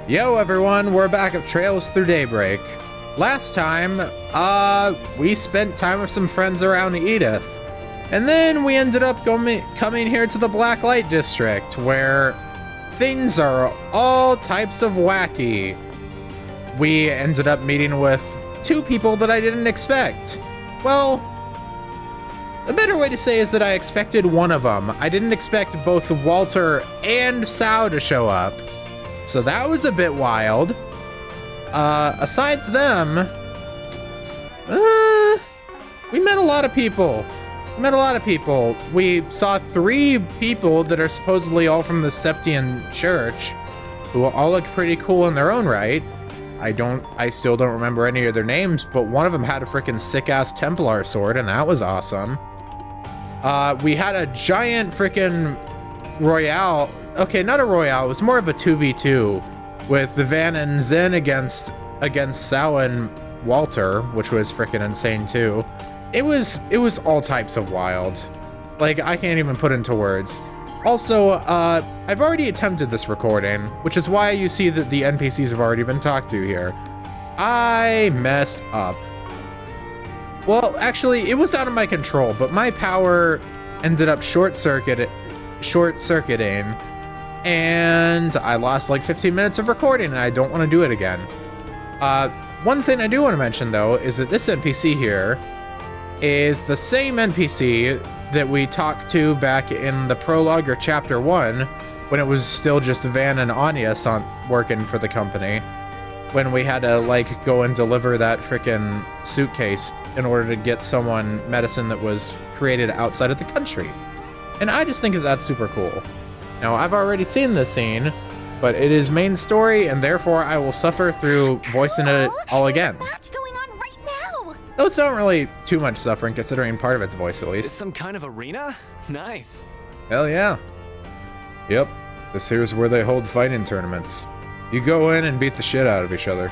Yo everyone, we're back at Trails Through Daybreak. Last time, we spent time with some friends around Edith. And then we ended up coming here to the Black Light District, where things are all types of wacky. We ended up meeting with two people that I didn't expect. Well, a better way to say is that I expected one of them. I didn't expect both Walter and Sao to show up. So that was a bit wild. Asides them, we met a lot of people. We saw 3 people that are supposedly all from the Septian Church, who all look pretty cool in their own right. I still don't remember any of their names, but one of them had a freaking sick-ass Templar sword, and that was awesome. We had a giant freaking Royale. Okay, not a Royale, it was more of a 2v2 with the Van and Zen against Sao and Walter, which was freaking insane too. It was all types of wild. Like, I can't even put into words. Also, I've already attempted this recording, which is why you see that the NPCs have already been talked to here. I messed up. Well, actually, it was out of my control, but my power ended up short-circuiting, and I lost like 15 minutes of recording, and I don't want to do it again. One thing I do want to mention, though, is that this NPC here is the same NPC that we talked to back in the prologue or chapter 1, when it was still just Van and Anya working for the company, when we had to like go and deliver that freaking suitcase in order to get someone medicine that was created outside of the country. And I just think that that's super cool. Now, I've already seen this scene, but it is main story, and therefore I will suffer through voicing it all again. There's a match going on right now. Though it's not really too much suffering, considering part of its voice, at least. Is some kind of arena? Nice. Hell yeah. Yep, this here's where they hold fighting tournaments. You go in and beat the shit out of each other.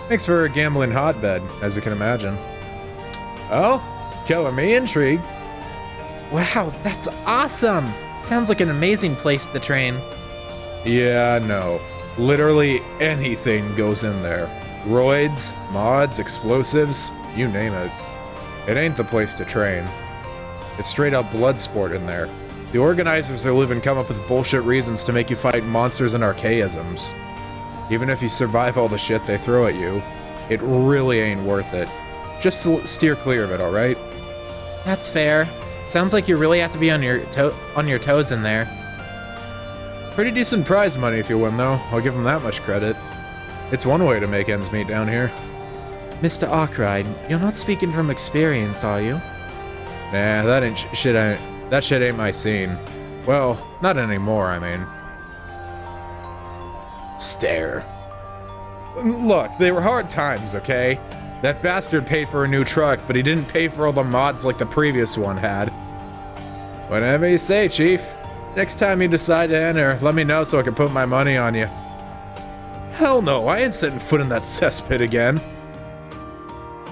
Makes for a gambling hotbed, as you can imagine. Oh, killing me intrigued. Wow, that's awesome. Sounds like an amazing place to train. Yeah, no. Literally anything goes in there. Roids, mods, explosives, you name it. It ain't the place to train. It's straight up blood sport in there. The organizers are even come up with bullshit reasons to make you fight monsters and archaisms. Even if you survive all the shit they throw at you, it really ain't worth it. Just steer clear of it, alright? That's fair. Sounds like you really have to be on your toes in there. Pretty decent prize money if you win, though. I'll give them that much credit. It's one way to make ends meet down here. Mr. Arkwright, you're not speaking from experience, are you? Nah, that shit ain't my scene. Well, not anymore, I mean. Stare. Look, they were hard times, okay? That bastard paid for a new truck, but he didn't pay for all the mods like the previous one had. Whatever you say, Chief. Next time you decide to enter, let me know so I can put my money on you. Hell no, I ain't setting foot in that cesspit again.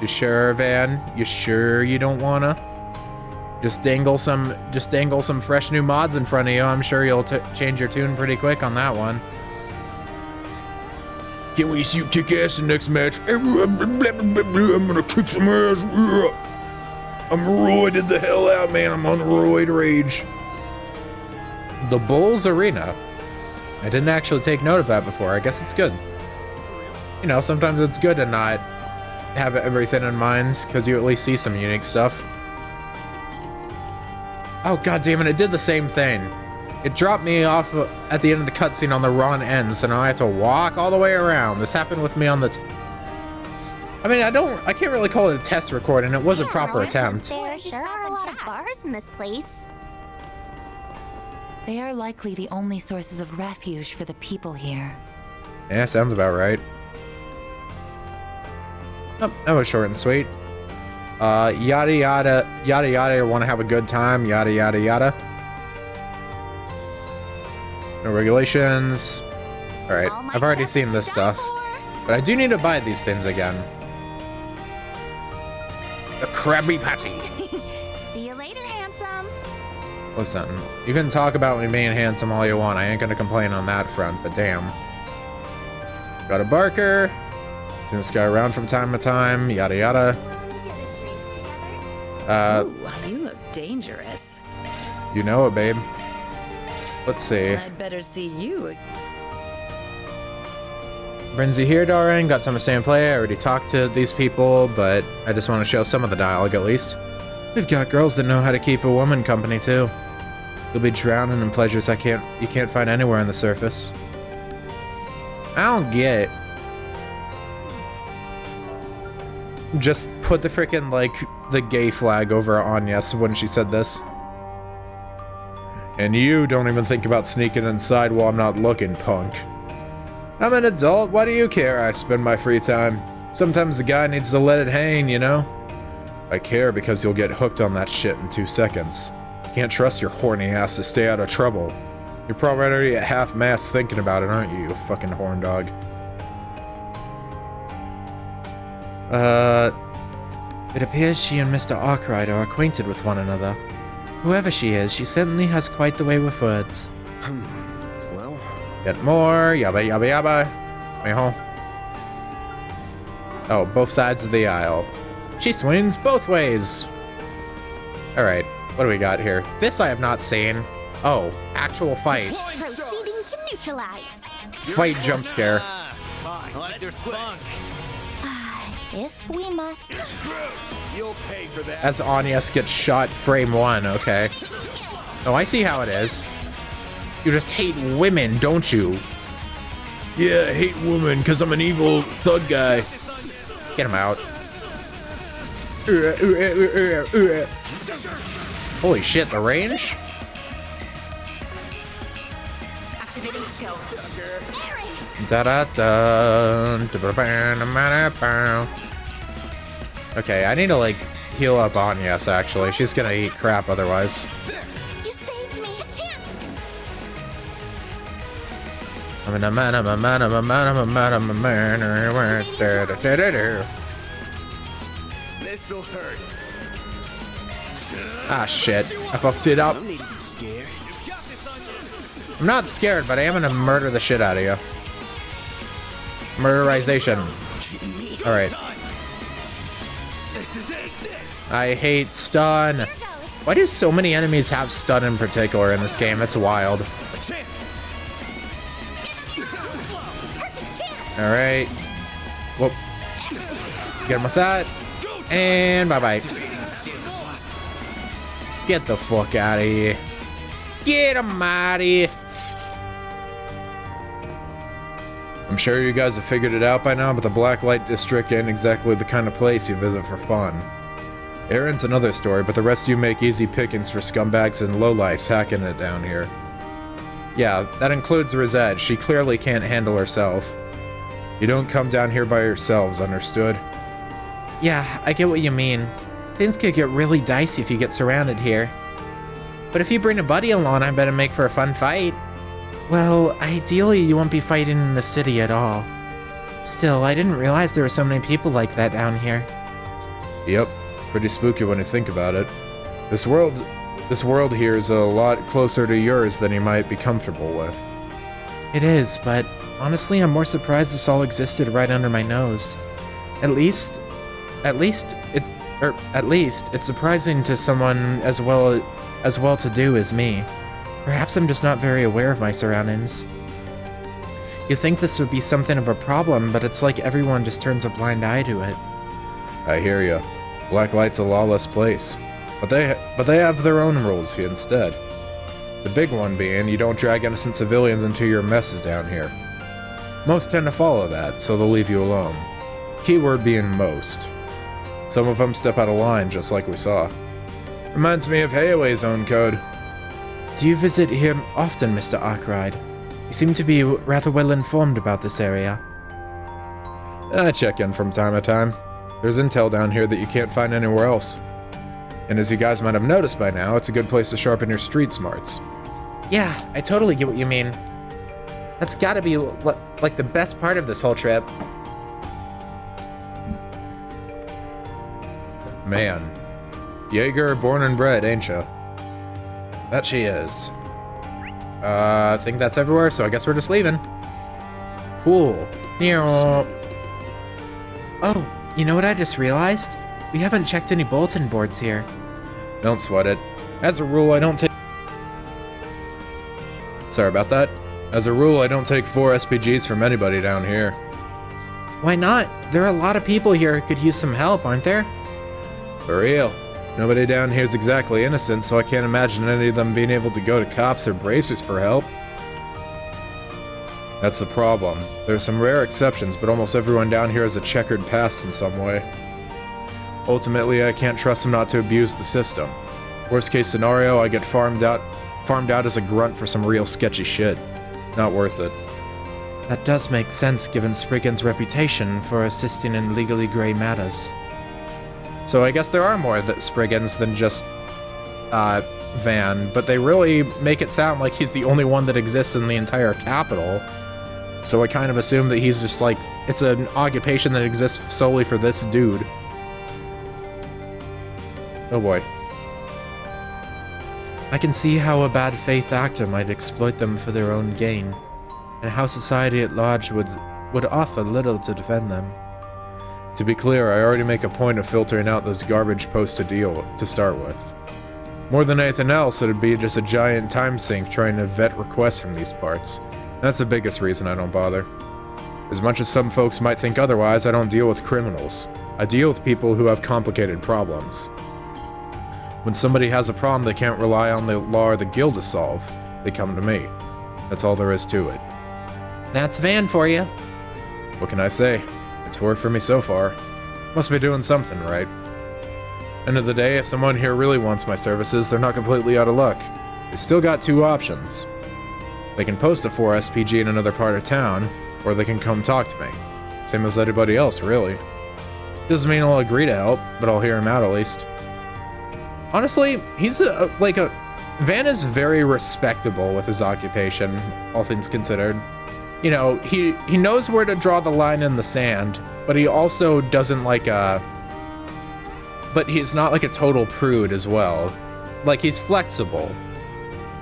You sure, Van? You sure you don't wanna? Just dangle some fresh new mods in front of you. I'm sure you'll change your tune pretty quick on that one. Can't wait to see you kick ass in the next match. I'm gonna kick some ass. I'm roided the hell out, man. I'm on the roid rage. The Bulls Arena. I didn't actually take note of that before. I guess it's good. You know, sometimes it's good to not have everything in mind, because you at least see some unique stuff. Oh, god damn it, it did the same thing. It dropped me off at the end of the cutscene on the wrong end, so now I have to walk all the way around. This happened with me on the I mean, I can't really call it a test recording. It was a proper attempt. There sure are a lot of bars in this place. They are likely the only sources of refuge for the people here. Yeah, sounds about right. Oh, that was short and sweet. Yada yada, yada yada, want to have a good time, yada yada yada. No regulations. Alright, I've already seen this stuff. But I do need to buy these things again. The Krabby Patty. See you later, handsome. Listen, you can talk about me being handsome all you want. I ain't gonna complain on that front, but damn. Got a barker. Seen this guy around from time to time. Yada yada. Ooh, you look dangerous. You know it, babe. Let's see. I'd better see you. Brings you here, Darren. Got some to stay and play. I already talked to these people, but I just want to show some of the dialogue at least. We've got girls that know how to keep a woman company too. You'll be drowning in pleasures you can't find anywhere on the surface. I don't get it. Just put the frickin' like the gay flag over Anya's when she said this. And you don't even think about sneaking inside while I'm not looking, punk. I'm an adult, why do you care? I spend my free time. Sometimes a guy needs to let it hang, you know? I care because you'll get hooked on that shit in 2 seconds. You can't trust your horny ass to stay out of trouble. You're probably already at half-mast thinking about it, aren't you, you fucking horn dog? It appears she and Mr. Arkwright are acquainted with one another. Whoever she is, she certainly has quite the way with words. Well, Get more, yabba yabba yabba. Meow. Oh, both sides of the aisle. She swings both ways. Alright, what do we got here? This I have not seen. Oh, actual fight. Proceeding to neutralize. Fight jump scare. I like their spunk. If we must. You'll pay for that. As Anya gets shot frame 1, okay. Oh, I see how it is. You just hate women, don't you? Yeah, I hate women because I'm an evil thug guy. Get him out. Holy shit, the range? Activating skill. Okay, I need to like heal up Anya, actually. She's gonna eat crap otherwise. You saved me a chance. This'll hurt. Ah shit, I fucked it up. No need to be scared. I'm not scared, but I am gonna murder the shit out of you. Murderization. Alright. This is it. I hate stun. Why do so many enemies have stun in particular in this game? It's wild. A chance. Alright. Whoop. Get him with that. And bye-bye. Get the fuck out of here. Get him out of here. I'm sure you guys have figured it out by now, but the Black Light District ain't exactly the kind of place you visit for fun. Aaron's another story, but the rest of you make easy pickings for scumbags and lowlifes hacking it down here. Yeah, that includes Rosette. She clearly can't handle herself. You don't come down here by yourselves, understood? Yeah, I get what you mean. Things could get really dicey if you get surrounded here. But if you bring a buddy along, I bet it'd make for a fun fight. Well, ideally you won't be fighting in the city at all. Still, I didn't realize there were so many people like that down here. Yep, pretty spooky when you think about it. This world here is a lot closer to yours than you might be comfortable with. It is, but honestly I'm more surprised this all existed right under my nose. At least it's surprising to someone as well-to-do as me. Perhaps I'm just not very aware of my surroundings. You think this would be something of a problem, but it's like everyone just turns a blind eye to it. I hear ya. Blacklight's a lawless place, but they have their own rules here instead. The big one being you don't drag innocent civilians into your messes down here. Most tend to follow that, so they'll leave you alone. Keyword being most. Some of them step out of line, just like we saw. Reminds me of Hayaway's own code. Do you visit here often, Mr. Arkwright? You seem to be rather well informed about this area. I check in from time to time. There's intel down here that you can't find anywhere else. And as you guys might have noticed by now, it's a good place to sharpen your street smarts. Yeah, I totally get what you mean. That's gotta be, like, the best part of this whole trip. Man. Jaeger born and bred, ain't ya? That she is. I think that's everywhere, so I guess we're just leaving. Cool. Oh, you know what I just realized? We haven't checked any bulletin boards here. Don't sweat it. As a rule, I don't take... Sorry about that. As a rule, I don't take 4 SPGs from anybody down here. Why not? There are a lot of people here who could use some help, aren't there? For real. Nobody down here is exactly innocent, so I can't imagine any of them being able to go to cops or bracers for help. That's the problem. There are some rare exceptions, but almost everyone down here has a checkered past in some way. Ultimately, I can't trust them not to abuse the system. Worst case scenario, I get farmed out as a grunt for some real sketchy shit. Not worth it. That does make sense given Spriggan's reputation for assisting in legally grey matters. So I guess there are more Spriggans than just, Van, but they really make it sound like he's the only one that exists in the entire capital. So I kind of assume that he's just like, it's an occupation that exists solely for this dude. Oh boy. I can see how a bad faith actor might exploit them for their own gain, and how society at large would offer little to defend them. To be clear, I already make a point of filtering out those garbage posts to start with. More than anything else, it'd be just a giant time sink trying to vet requests from these parts. That's the biggest reason I don't bother. As much as some folks might think otherwise, I don't deal with criminals. I deal with people who have complicated problems. When somebody has a problem they can't rely on the law or the guild to solve, they come to me. That's all there is to it. That's Van for you. What can I say? It's worked for me so far. Must be doing something right. End of the day, if someone here really wants my services, they're not completely out of luck. They still got 2 options. They can post a 4 SPG in another part of town, or they can come talk to me. Same as anybody else, really. Doesn't mean I'll agree to help, but I'll hear him out at least. Honestly, he's Van is very respectable with his occupation, all things considered. You know, he knows where to draw the line in the sand, but he also doesn't but he's not like a total prude as well. Like, he's flexible,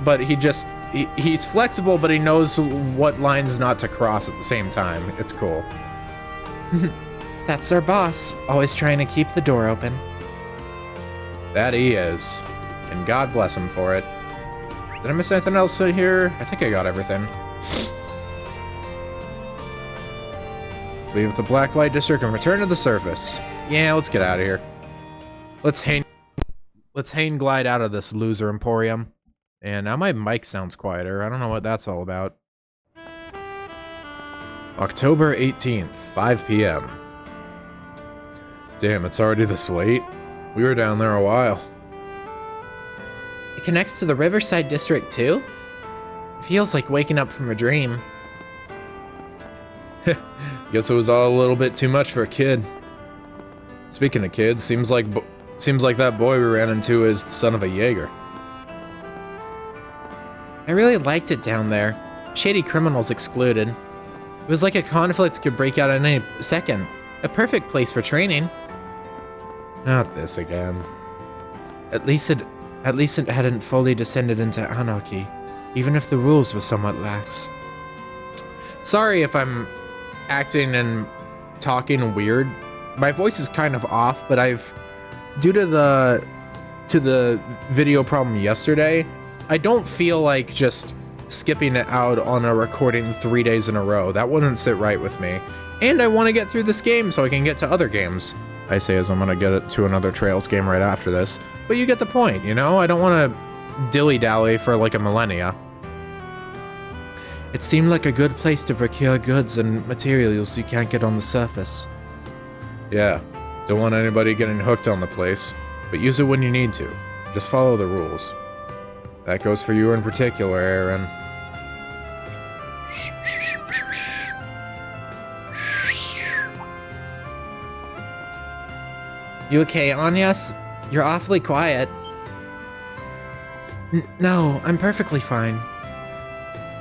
but he's flexible, but he knows what lines not to cross at the same time. It's cool. That's our boss, always trying to keep the door open. That he is. And God bless him for it. Did I miss anything else in here? I think I got everything. Leave the Blacklight District and return to the surface. Yeah, let's get out of here. Let's hang glide out of this loser emporium. And now my mic sounds quieter. I don't know what that's all about. October 18th, 5 p.m. Damn, it's already this late? We were down there a while. It connects to the Riverside District too? It feels like waking up from a dream. Guess it was all a little bit too much for a kid. Speaking of kids, seems like that boy we ran into is the son of a Jaeger. I really liked it down there. Shady criminals excluded. It was like a conflict could break out at any second. A perfect place for training. Not this again. At least it hadn't fully descended into anarchy, even if the rules were somewhat lax. Sorry if I'm acting and talking weird. My voice is kind of off, but due to the video problem yesterday, I don't feel like just skipping it out on a recording 3 days in a row. That wouldn't sit right with me. And I want to get through this game so I can get to other games. I say as I'm gonna get it to another Trails game right after this. But you get the point, you know? I don't want to dilly-dally for like a millennia. It seemed like a good place to procure goods and materials you can't get on the surface. Yeah, don't want anybody getting hooked on the place, but use it when you need to. Just follow the rules. That goes for you in particular, Aaron. You okay, Anyas? You're awfully quiet. No, I'm perfectly fine.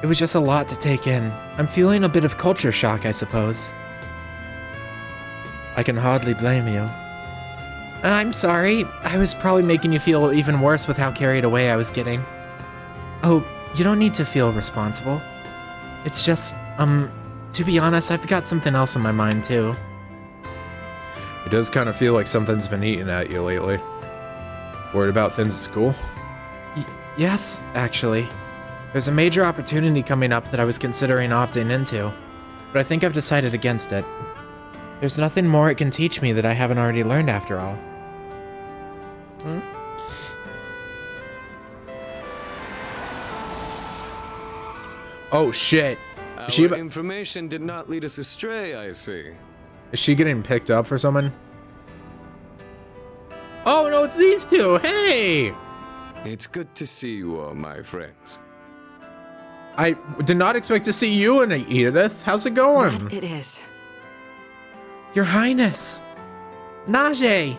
It was just a lot to take in. I'm feeling a bit of culture shock, I suppose. I can hardly blame you. I'm sorry. I was probably making you feel even worse with how carried away I was getting. Oh, you don't need to feel responsible. It's just, To be honest, I've got something else on my mind too. It does kind of feel like something's been eating at you lately. Worried about things at school? Yes, actually. There's a major opportunity coming up that I was considering opting into, but I think I've decided against it. There's nothing more it can teach me that I haven't already learned after all. Oh shit. Our information did not lead us astray, I see. Is she getting picked up for someone? Oh no, it's these two! Hey! It's good to see you all, my friends. I did not expect to see you in it, Edith. How's it going? That it is. Your Highness! Najee!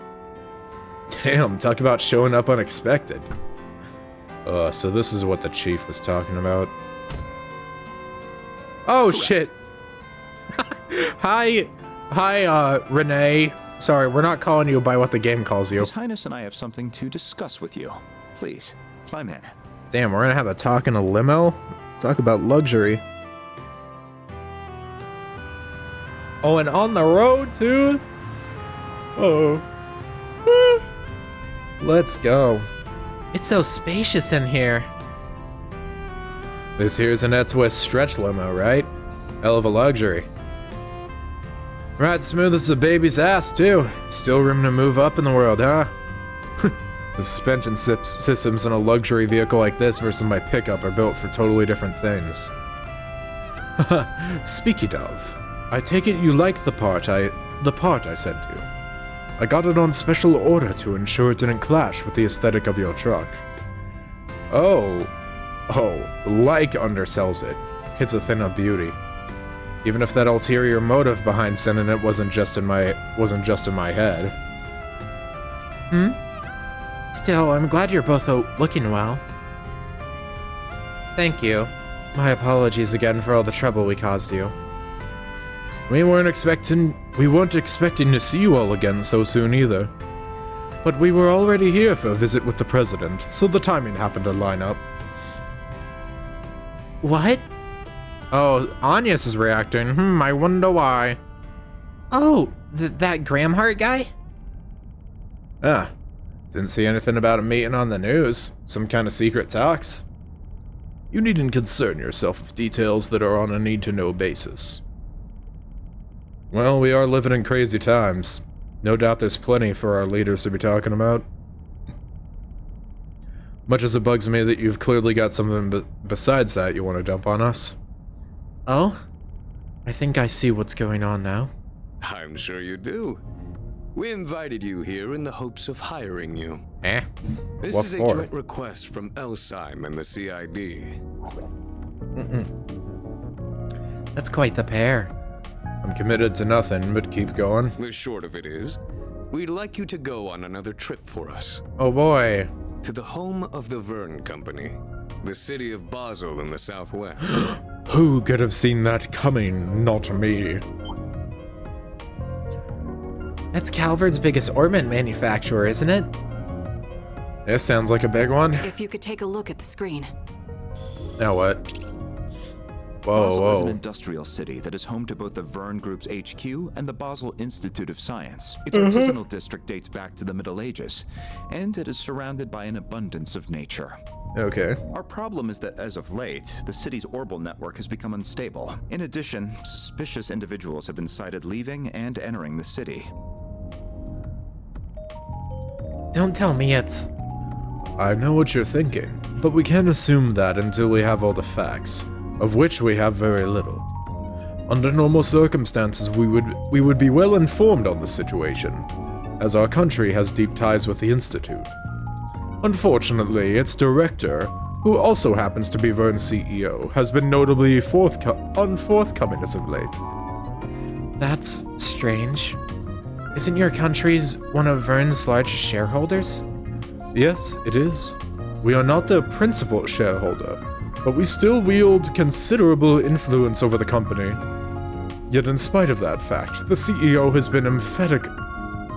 Damn, talk about showing up unexpected. So this is what the chief was talking about. Oh shit! Hi, Renee. Sorry, we're not calling you by what the game calls you. His Highness and I have something to discuss with you. Please, climb in. Damn, we're gonna have a talk in a limo? Talk about luxury. Oh, and on the road too? Oh. Woo. Let's go. It's so spacious in here. This here's an Ed-Twist stretch limo, right? Hell of a luxury. Right smooth as a baby's ass, too. Still room to move up in the world, huh? The suspension systems in a luxury vehicle like this versus my pickup are built for totally different things. Speaking of, I take it you like the part I sent you. I got it on special order to ensure it didn't clash with the aesthetic of your truck. Oh, like undersells it. Hits a thing of beauty. Even if that ulterior motive behind sending it wasn't just in my head. Still, I'm glad you're both looking well. Thank you. My apologies again for all the trouble we caused you. We weren't expecting to see you all again so soon either. But we were already here for a visit with the president, so the timing happened to line up. What? Oh, Agnes is reacting. I wonder why. Oh, that Gramhart guy? Ah, didn't see anything about a meeting on the news. Some kind of secret talks. You needn't concern yourself with details that are on a need-to-know basis. Well, we are living in crazy times. No doubt there's plenty for our leaders to be talking about. Much as it bugs me that you've clearly got something besides that you want to dump on us. Oh? I think I see what's going on now. I'm sure you do. We invited you here in the hopes of hiring you. This What is a for? joint request from Elsheim and the CID. That's quite the pair. I'm committed to nothing, but keep going. The short of it is, we'd like you to go on another trip for us. Oh boy. To the home of the Wern Company, the city of Basel in the southwest. Who could have seen that coming? Not me. That's Calvard's biggest ornament manufacturer, isn't it? This sounds like a big one. If you could take a look at the screen. Now what? Basel is an Whoa. industrial city that is home to both the Wern Group's HQ and the Basel Institute of Science. Its artisanal district dates back to the Middle Ages, and it is surrounded by an abundance of nature. Okay. Our problem is that as of late, the city's orbital network has become unstable. In addition, suspicious individuals have been sighted leaving and entering the city. Don't tell me it's... I know what you're thinking, but we can't assume that until we have all the facts, of which we have very little. Under normal circumstances, we would be well informed on the situation, as our country has deep ties with the Institute. Unfortunately, its director, who also happens to be Wern's CEO, has been notably unforthcoming as of late. That's strange. Isn't your country's one of Wern's largest shareholders? Yes, it is. We are not the principal shareholder, but we still wield considerable influence over the company. Yet in spite of that fact, the CEO has been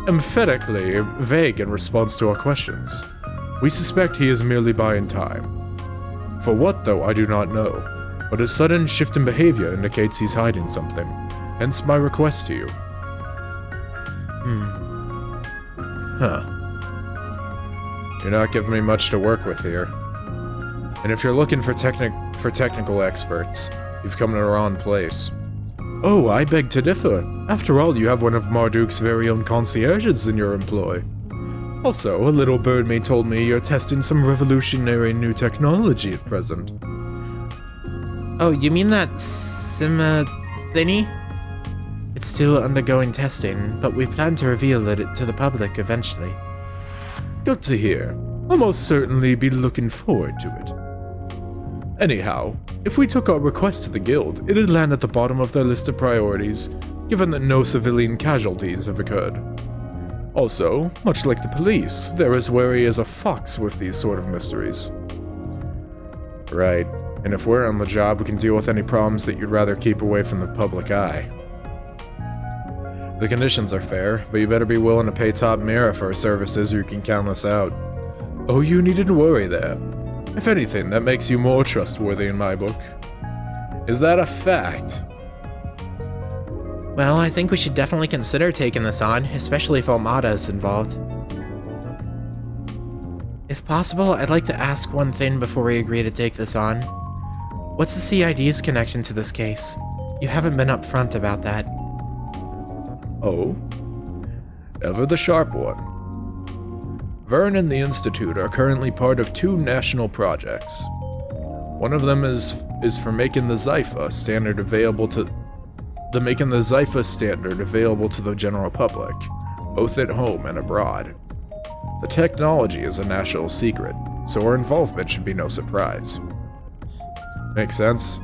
emphatically vague in response to our questions. We suspect he is merely buying time. For what, though, I do not know. but his sudden shift in behavior indicates he's hiding something. Hence my request to you. Huh. You're not giving me much to work with here. And if you're looking for technical experts, you've come to the wrong place. Oh, I beg to differ. After all, you have one of Marduk's very own concierges in your employ. Also, a little bird may told me you're testing some revolutionary new technology at present. Oh, you mean that Sima thingy? It's still undergoing testing, but we plan to reveal it to the public eventually. Good to hear. I'll most certainly be looking forward to it. Anyhow, if we took our request to the guild, it'd land at the bottom of their list of priorities, given that no civilian casualties have occurred. Also, much like the police, they're as wary as a fox with these sort of mysteries. Right, and if we're on the job, we can deal with any problems that you'd rather keep away from the public eye. The conditions are fair, but you better be willing to pay top mirror for our services or you can count us out. Oh, you needn't worry there. If anything, that makes you more trustworthy in my book. Is that a fact? Well, I think we should definitely consider taking this on, especially if Almada is involved. If possible, I'd like to ask one thing before we agree to take this on. What's the CID's connection to this case? You haven't been upfront about that. Oh? Ever the sharp one. Vern and the Institute are currently part of two national projects. One of them is for making the Zypha standard available to the general public, both at home and abroad. The technology is a national secret, so our involvement should be no surprise. Makes sense.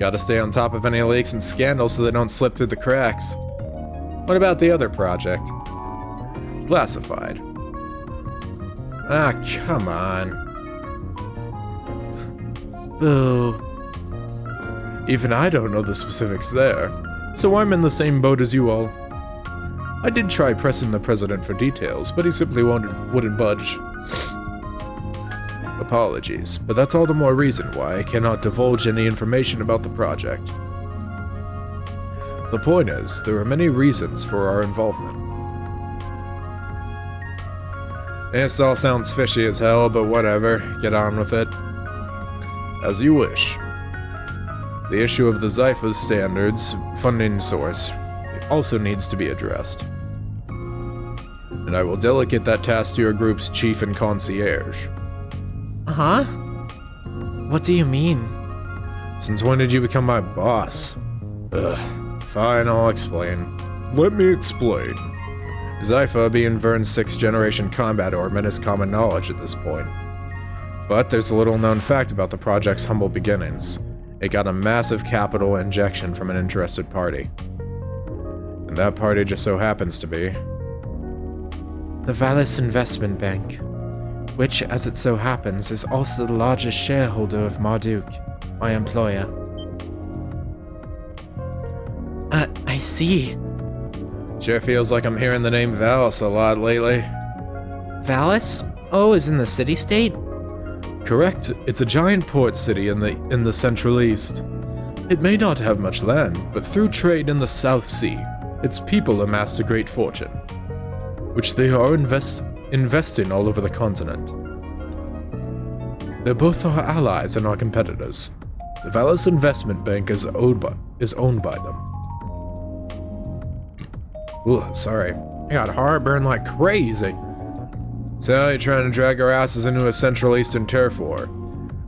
Gotta stay on top of any leaks and scandals so they don't slip through the cracks. What about the other project? Classified. Ah, come on. Boo. Even I don't know the specifics there, so I'm in the same boat as you all. I did try pressing the president for details, but he simply wouldn't budge. Apologies, but that's all the more reason why I cannot divulge any information about the project. The point is, there are many reasons for our involvement. This all sounds fishy as hell, but whatever, get on with it. As you wish. The issue of the Zypha's standards funding source also needs to be addressed. And I will delegate that task to your group's chief and concierge. Huh? What do you mean? Since when did you become my boss? Ugh, fine, I'll explain. Let me explain. Zypha being Vern's 6th generation combat ornament is common knowledge at this point. But there's a little known fact about the project's humble beginnings. It got a massive capital injection from an interested party. And that party just so happens to be The Vallis Investment Bank, which, as it so happens, is also the largest shareholder of Marduk, my employer. I see. Sure feels like I'm hearing the name Vallis a lot lately. Vallis? Oh, is in the city-state? Correct. It's a giant port city in the Central East. It may not have much land, but through trade in the South Sea, its people amassed a great fortune, which they are investing all over the continent. They're both our allies and our competitors. The Vallis Investment Bank is owned by them. Ooh, sorry. I got heartburn like crazy. So you're trying to drag our asses into a Central Eastern turf war.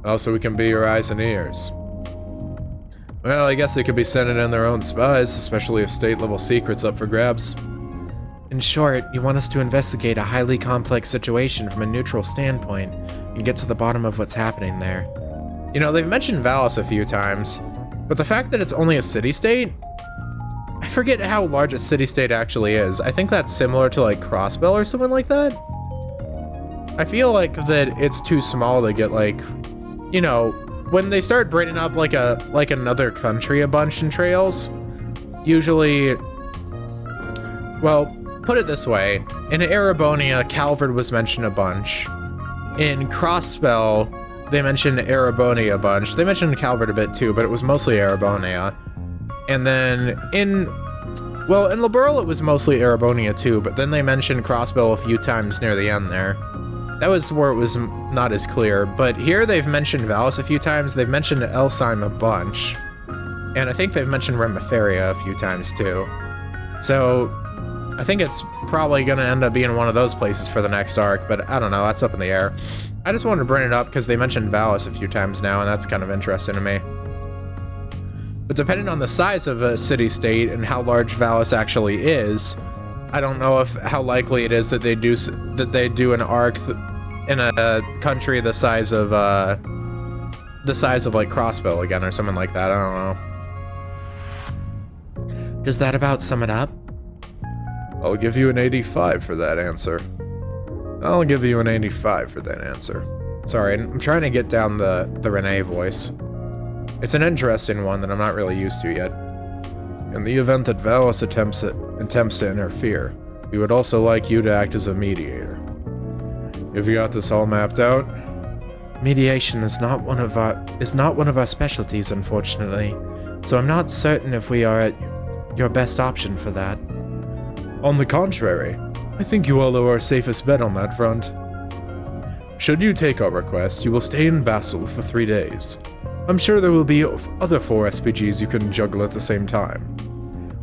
Also, we can be your eyes and ears. Well, I guess they could be sending in their own spies, especially if state-level secrets up for grabs. In short, you want us to investigate a highly complex situation from a neutral standpoint and get to the bottom of what's happening there. You know, they've mentioned Vallis a few times, but the fact that it's only a city-state? I forget how large a city-state actually is. I think that's similar to like Crossbell or something like that. I feel like that it's too small to get like, you know, when they start bringing up like another country a bunch in trails, usually, well, put it this way, in Erebonia, Calvard was mentioned a bunch. In Crossbell, they mentioned Erebonia a bunch. They mentioned Calvert a bit too, but it was mostly Erebonia. And then in Liberl it was mostly Erebonia too, but then they mentioned Crossbell a few times near the end there. That was where it was not as clear, but here they've mentioned Valus a few times. They've mentioned Elsheim a bunch. And I think they've mentioned Remiferia a few times too. So I think it's probably going to end up being one of those places for the next arc, but I don't know, that's up in the air. I just wanted to bring it up because they mentioned Valus a few times now, and that's kind of interesting to me. But depending on the size of a city-state and how large Valus actually is, I don't know how likely it is that they do an arc in a country the size of like Crossbell again or something like that. I don't know. Does that about sum it up? I'll give you an 85 for that answer. I'll give you an 85 for that answer. Sorry, I'm trying to get down the Renee voice. It's an interesting one that I'm not really used to yet. In the event that Valus attempts to interfere, we would also like you to act as a mediator. Have you got this all mapped out? Mediation is not one of our specialties, unfortunately, so I'm not certain if we are your best option for that. On the contrary, I think you all are our safest bet on that front. Should you take our request, you will stay in Basel for 3 days. I'm sure there will be other 4 SPGs you can juggle at the same time.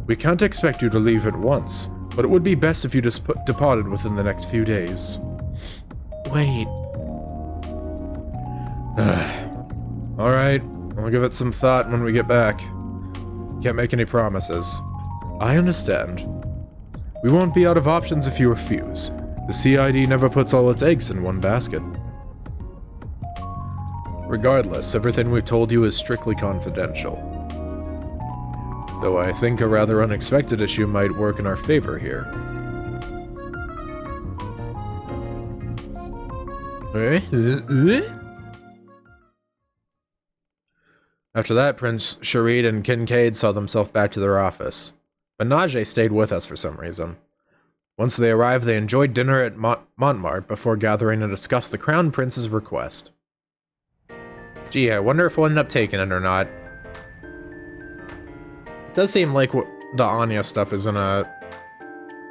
We can't expect you to leave at once, but it would be best if you departed within the next few days. Wait. Alright, I'll give it some thought when we get back. Can't make any promises. I understand. We won't be out of options if you refuse. The CID never puts all its eggs in one basket. Regardless, everything we've told you is strictly confidential. Though I think a rather unexpected issue might work in our favor here. After that, Prince Sharid and Kincaid saw themselves back to their office. But Najee stayed with us for some reason. Once they arrived, they enjoyed dinner at Montmartre before gathering to discuss the Crown Prince's request. Gee, I wonder if we'll end up taking it or not. It does seem like the Anya stuff is gonna...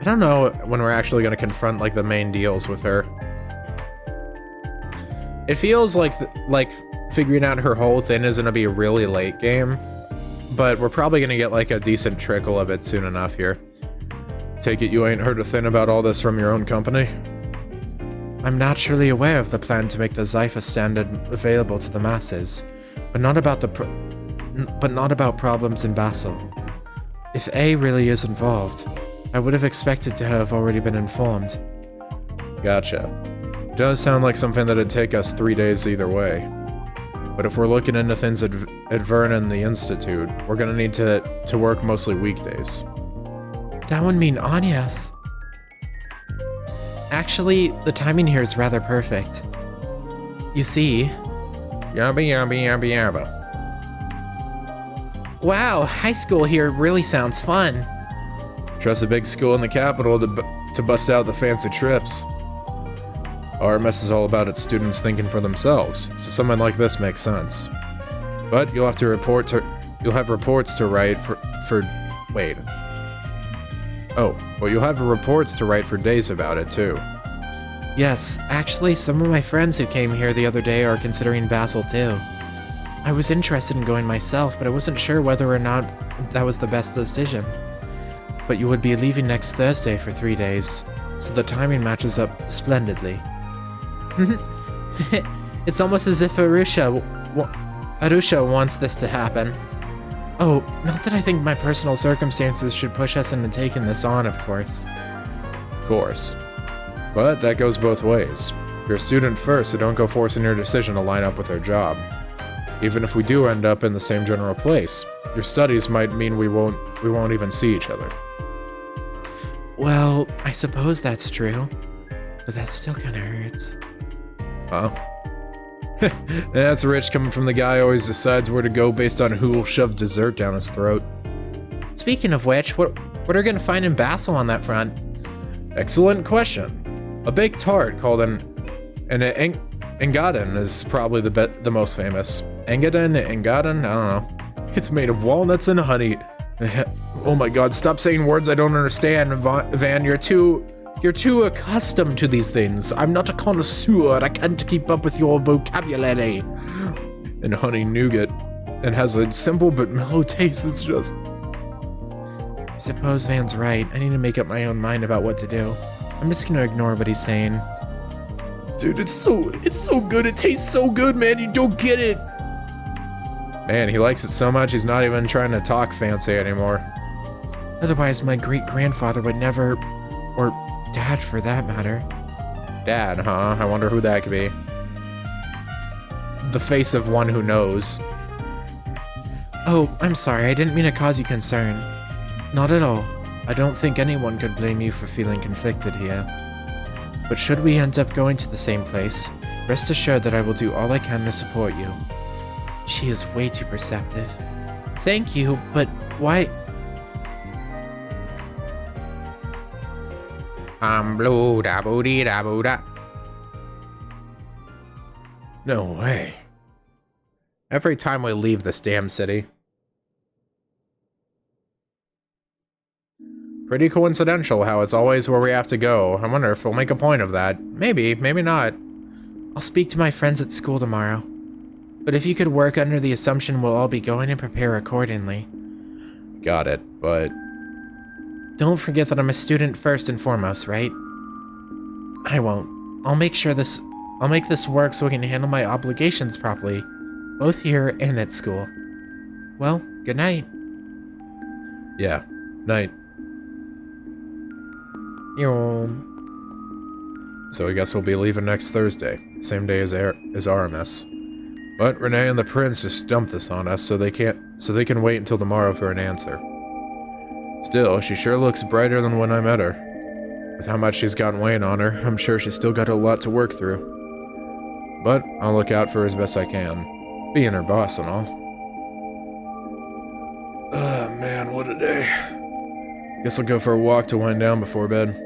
I don't know when we're actually gonna confront, like, the main deals with her. It feels like figuring out her whole thing is gonna be a really late game, but we're probably gonna get, like, a decent trickle of it soon enough here. Take it you ain't heard a thing about all this from your own company? I'm naturally aware of the plan to make the Zypher standard available to the masses, but not about problems in Basel. If A really is involved, I would have expected to have already been informed. Gotcha. Does sound like something that'd take us 3 days either way. But if we're looking into things at Vernon and the Institute, we're gonna need to work mostly weekdays. That would mean Anya's. Actually, the timing here is rather perfect. You see... Yabba yabba yabba yabba. Wow, high school here really sounds fun. Trust a big school in the capital to bust out the fancy trips. RMS is all about its students thinking for themselves, so something like this makes sense. But you'll have reports to write for wait. Oh, well, you'll have reports to write for days about it, too. Yes, actually, some of my friends who came here the other day are considering Basel, too. I was interested in going myself, but I wasn't sure whether or not that was the best decision. But you would be leaving next Thursday for 3 days, so the timing matches up splendidly. It's almost as if Arusha wants this to happen. Oh, not that I think my personal circumstances should push us into taking this on, of course. Of course. But that goes both ways. You're a student first, so don't go forcing your decision to line up with their job. Even if we do end up in the same general place, your studies might mean we won't even see each other. Well, I suppose that's true, but that still kinda hurts. Huh? That's rich coming from the guy who always decides where to go based on who will shove dessert down his throat. Speaking of which, what are we gonna find in Basel on that front? Excellent question. A baked tart called an Engadin is probably the most famous. Engadin, I don't know. It's made of walnuts and honey. Oh my god, stop saying words I don't understand, Van. You're too accustomed to these things. I'm not a connoisseur. I can't keep up with your vocabulary. And honey nougat. It has a simple but mellow taste that's just... I suppose Van's right. I need to make up my own mind about what to do. I'm just gonna ignore what he's saying. Dude, it's so good. It tastes so good, man. You don't get it. Man, he likes it so much he's not even trying to talk fancy anymore. Otherwise, my great-grandfather would never... Or Dad, for that matter. Dad, huh? I wonder who that could be. The face of one who knows. Oh, I'm sorry. I didn't mean to cause you concern. Not at all. I don't think anyone could blame you for feeling conflicted here. But should we end up going to the same place, rest assured that I will do all I can to support you. She is way too perceptive. Thank you, but why... Blue da boo dee da boo da. No way. Every time we leave this damn city. Pretty coincidental how it's always where we have to go. I wonder if we'll make a point of that. Maybe, maybe not. I'll speak to my friends at school tomorrow. But if you could work under the assumption we'll all be going and prepare accordingly. Got it, but... Don't forget that I'm a student first and foremost, right? I won't. I'll make this work so I can handle my obligations properly, both here and at school. Well, good night. Yeah, night. So I guess we'll be leaving next Thursday, same day as RMS. But Renee and the Prince just dumped this on us, so they can wait until tomorrow for an answer. Still, she sure looks brighter than when I met her. With how much she's gotten weighing on her, I'm sure she's still got a lot to work through. But I'll look out for her as best I can, being her boss and all. Ah, man, what a day. Guess I'll go for a walk to wind down before bed.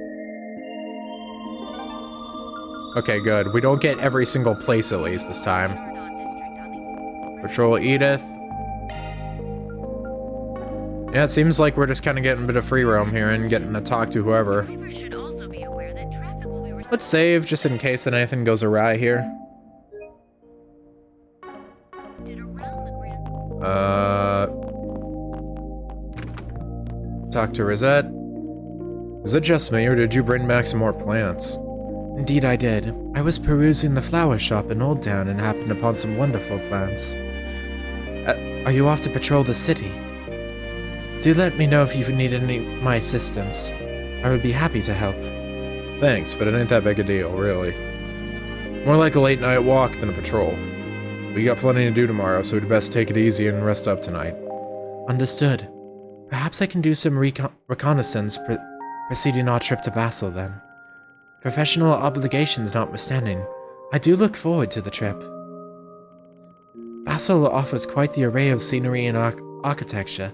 Okay, good. We don't get every single place at least this time. Patrol Edith. Yeah, it seems like we're just kind of getting a bit of free roam here and getting to talk to whoever. Let's save just in case anything goes awry here. Talk to Rosette. Is it just me, or did you bring back some more plants? Indeed I did. I was perusing the flower shop in Old Town and happened upon some wonderful plants. Are you off to patrol the city? Do let me know if you need any of my assistance. I would be happy to help. Thanks, but it ain't that big a deal, really. More like a late night walk than a patrol. We got plenty to do tomorrow, so we'd best take it easy and rest up tonight. Understood. Perhaps I can do some reconnaissance preceding our trip to Basel then. Professional obligations notwithstanding, I do look forward to the trip. Basel offers quite the array of scenery and architecture.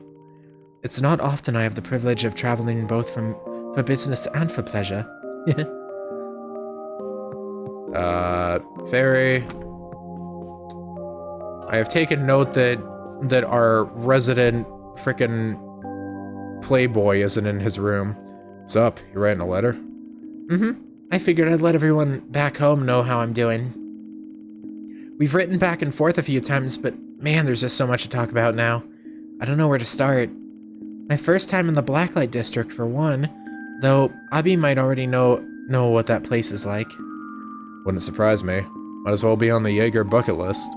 It's not often I have the privilege of traveling both for business and for pleasure. Fairy. I have taken note that our resident frickin' playboy isn't in his room. What's up? You writing a letter? I figured I'd let everyone back home know how I'm doing. We've written back and forth a few times, but man, there's just so much to talk about now. I don't know where to start. My first time in the Blacklight District, for one, though Abby might already know what that place is like. Wouldn't surprise me. Might as well be on the Jaeger bucket list.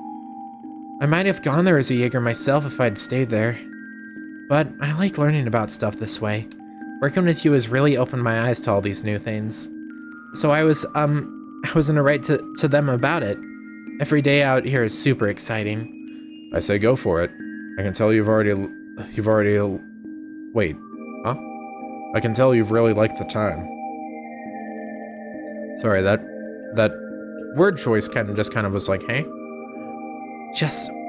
I might have gone there as a Jaeger myself if I'd stayed there. But I like learning about stuff this way. Working with you has really opened my eyes to all these new things. So I was in a right to them about it. Every day out here is super exciting. I say go for it. I can tell you've already... Wait, huh? I can tell you've really liked the time. Sorry, that word choice kind of was like, hey?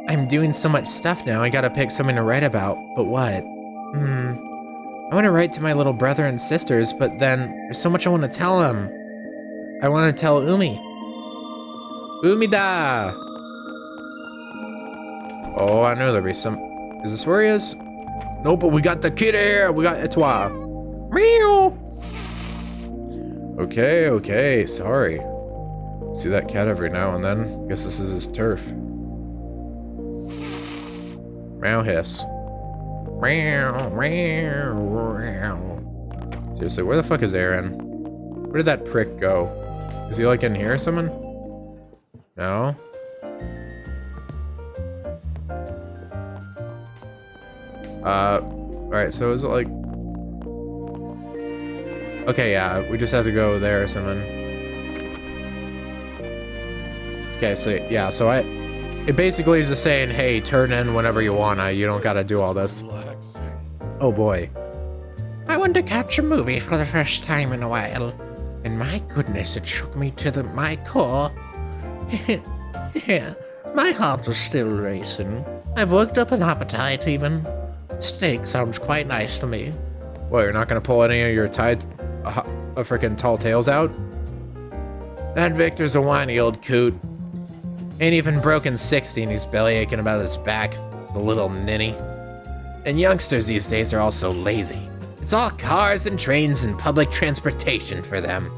I'm doing so much stuff now, I gotta pick something to write about, but what? I want to write to my little brother and sisters, but then there's so much I want to tell them. I want to tell Umi. Umida! Oh, I knew there'd be some... Is this where he is? Nope, but we got the kid here! We got Etoile! Meow! Okay, sorry. See that cat every now and then. Guess this is his turf. Meow hiss. Meow, meow, meow. Seriously, where the fuck is Aaron? Where did that prick go? Is he like in here or something? No? Alright, so is it like... Okay, yeah, we just have to go there or something. Okay, so, yeah, so it basically is just saying, hey, turn in whenever you wanna, you don't gotta do all this. Oh boy. I went to catch a movie for the first time in a while, and my goodness, it shook me to my core. Yeah, my heart is still racing. I've worked up an appetite even. Steak sounds quite nice to me. What, you're not gonna pull any of your freaking tall tales out? That Victor's a whiny old coot. Ain't even broken 60 and he's belly aching about his back, the little ninny. And youngsters these days are all so lazy. It's all cars and trains and public transportation for them.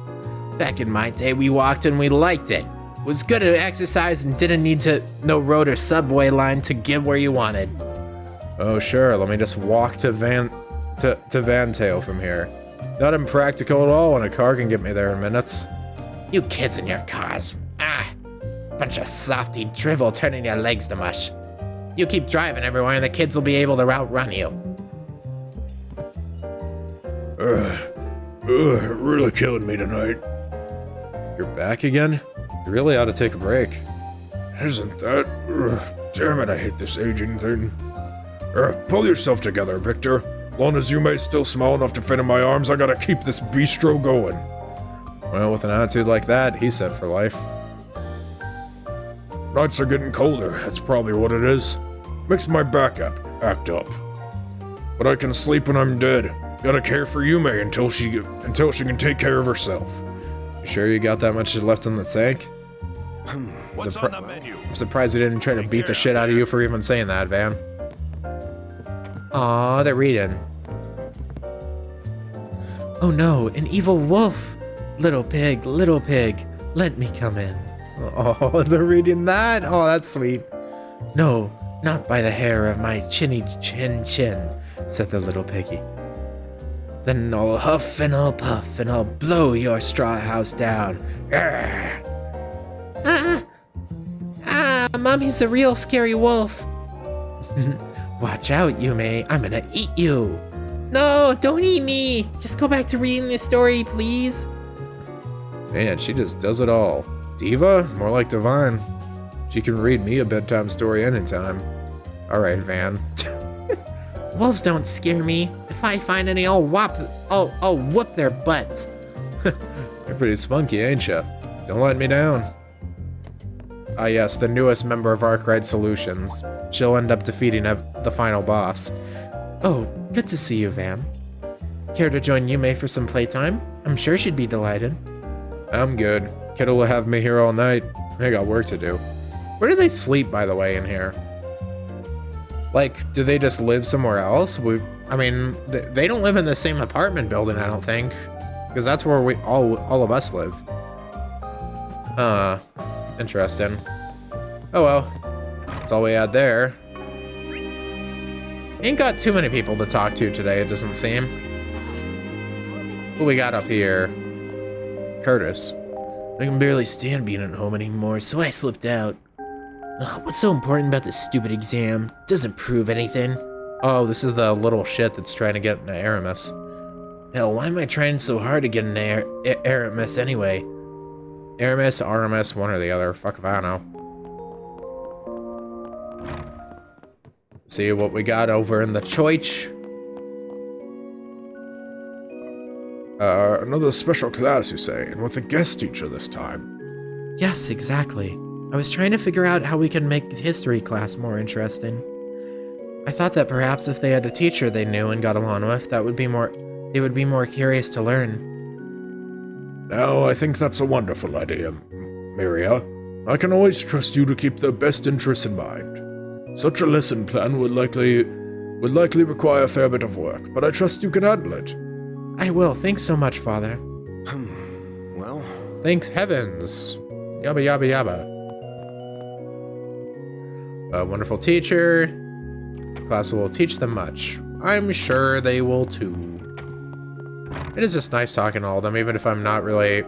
Back in my day, we walked and we liked it. Was good at exercise and didn't need no road or subway line to get where you wanted. Oh sure, let me just walk to Vantail from here. Not impractical at all when a car can get me there in minutes. You kids in your cars. Bunch of softy drivel turning your legs to mush. You keep driving everywhere and the kids will be able to outrun you. Really killing me tonight. You're back again? You really ought to take a break. Isn't that? Damn it, I hate this aging thing. Pull yourself together, Victor. Long as you may still small enough to fit in my arms, I gotta keep this bistro going. Well, with an attitude like that, he's set for life. Nights are getting colder, that's probably what it is. Makes my back act up. But I can sleep when I'm dead. Gotta care for Yume until she can take care of herself. You sure you got that much left in the tank? What's on the menu? I'm surprised he didn't try to beat the shit out of you for even saying that, Van. Aw, they're reading. Oh no, an evil wolf! Little pig, let me come in. Oh, they're reading that? Oh, that's sweet. No, not by the hair of my chinny chin, said the little piggy. Then I'll huff and I'll puff and I'll blow your straw house down. Mommy's a real scary wolf. Watch out, Yume, I'm gonna eat you. No, don't eat me. Just go back to reading this story, please. Man, she just does it all. Diva? More like divine. She can read me a bedtime story anytime. Alright, Van. Wolves don't scare me. If I find any, I'll whoop their butts. You're pretty spunky, ain't ya? Don't let me down. Ah yes, the newest member of Arkwright Solutions. She'll end up defeating the final boss. Oh, good to see you, Van. Care to join Yume for some playtime? I'm sure she'd be delighted. I'm good. Kid'll will have me here all night. I got work to do. Where do they sleep, by the way, in here? Like, do they just live somewhere else? I mean, they don't live in the same apartment building, I don't think. Because that's where all of us live. Interesting. Oh well. That's all we had there. Ain't got too many people to talk to today, it doesn't seem. Who we got up here? Curtis. I can barely stand being at home anymore, so I slipped out. What's so important about this stupid exam? Doesn't prove anything. Oh, this is the little shit that's trying to get into Aramis. Hell, why am I trying so hard to get into Aramis anyway? Aramis, Aramis, one or the other. Fuck if I know. See what we got over in the choich. Another special class, you say, and with a guest teacher this time. Yes, exactly. I was trying to figure out how we could make history class more interesting. I thought that perhaps if they had a teacher they knew and got along with, they would be more curious to learn. Now, I think that's a wonderful idea, Miria. I can always trust you to keep their best interests in mind. Such a lesson plan would likely require a fair bit of work, but I trust you can handle it. I will. Thanks so much, Father. Well, Thanks heavens. Yabba yabba yabba. A wonderful teacher. Class will teach them much. I'm sure they will too. It is just nice talking to all of them, even if I'm not really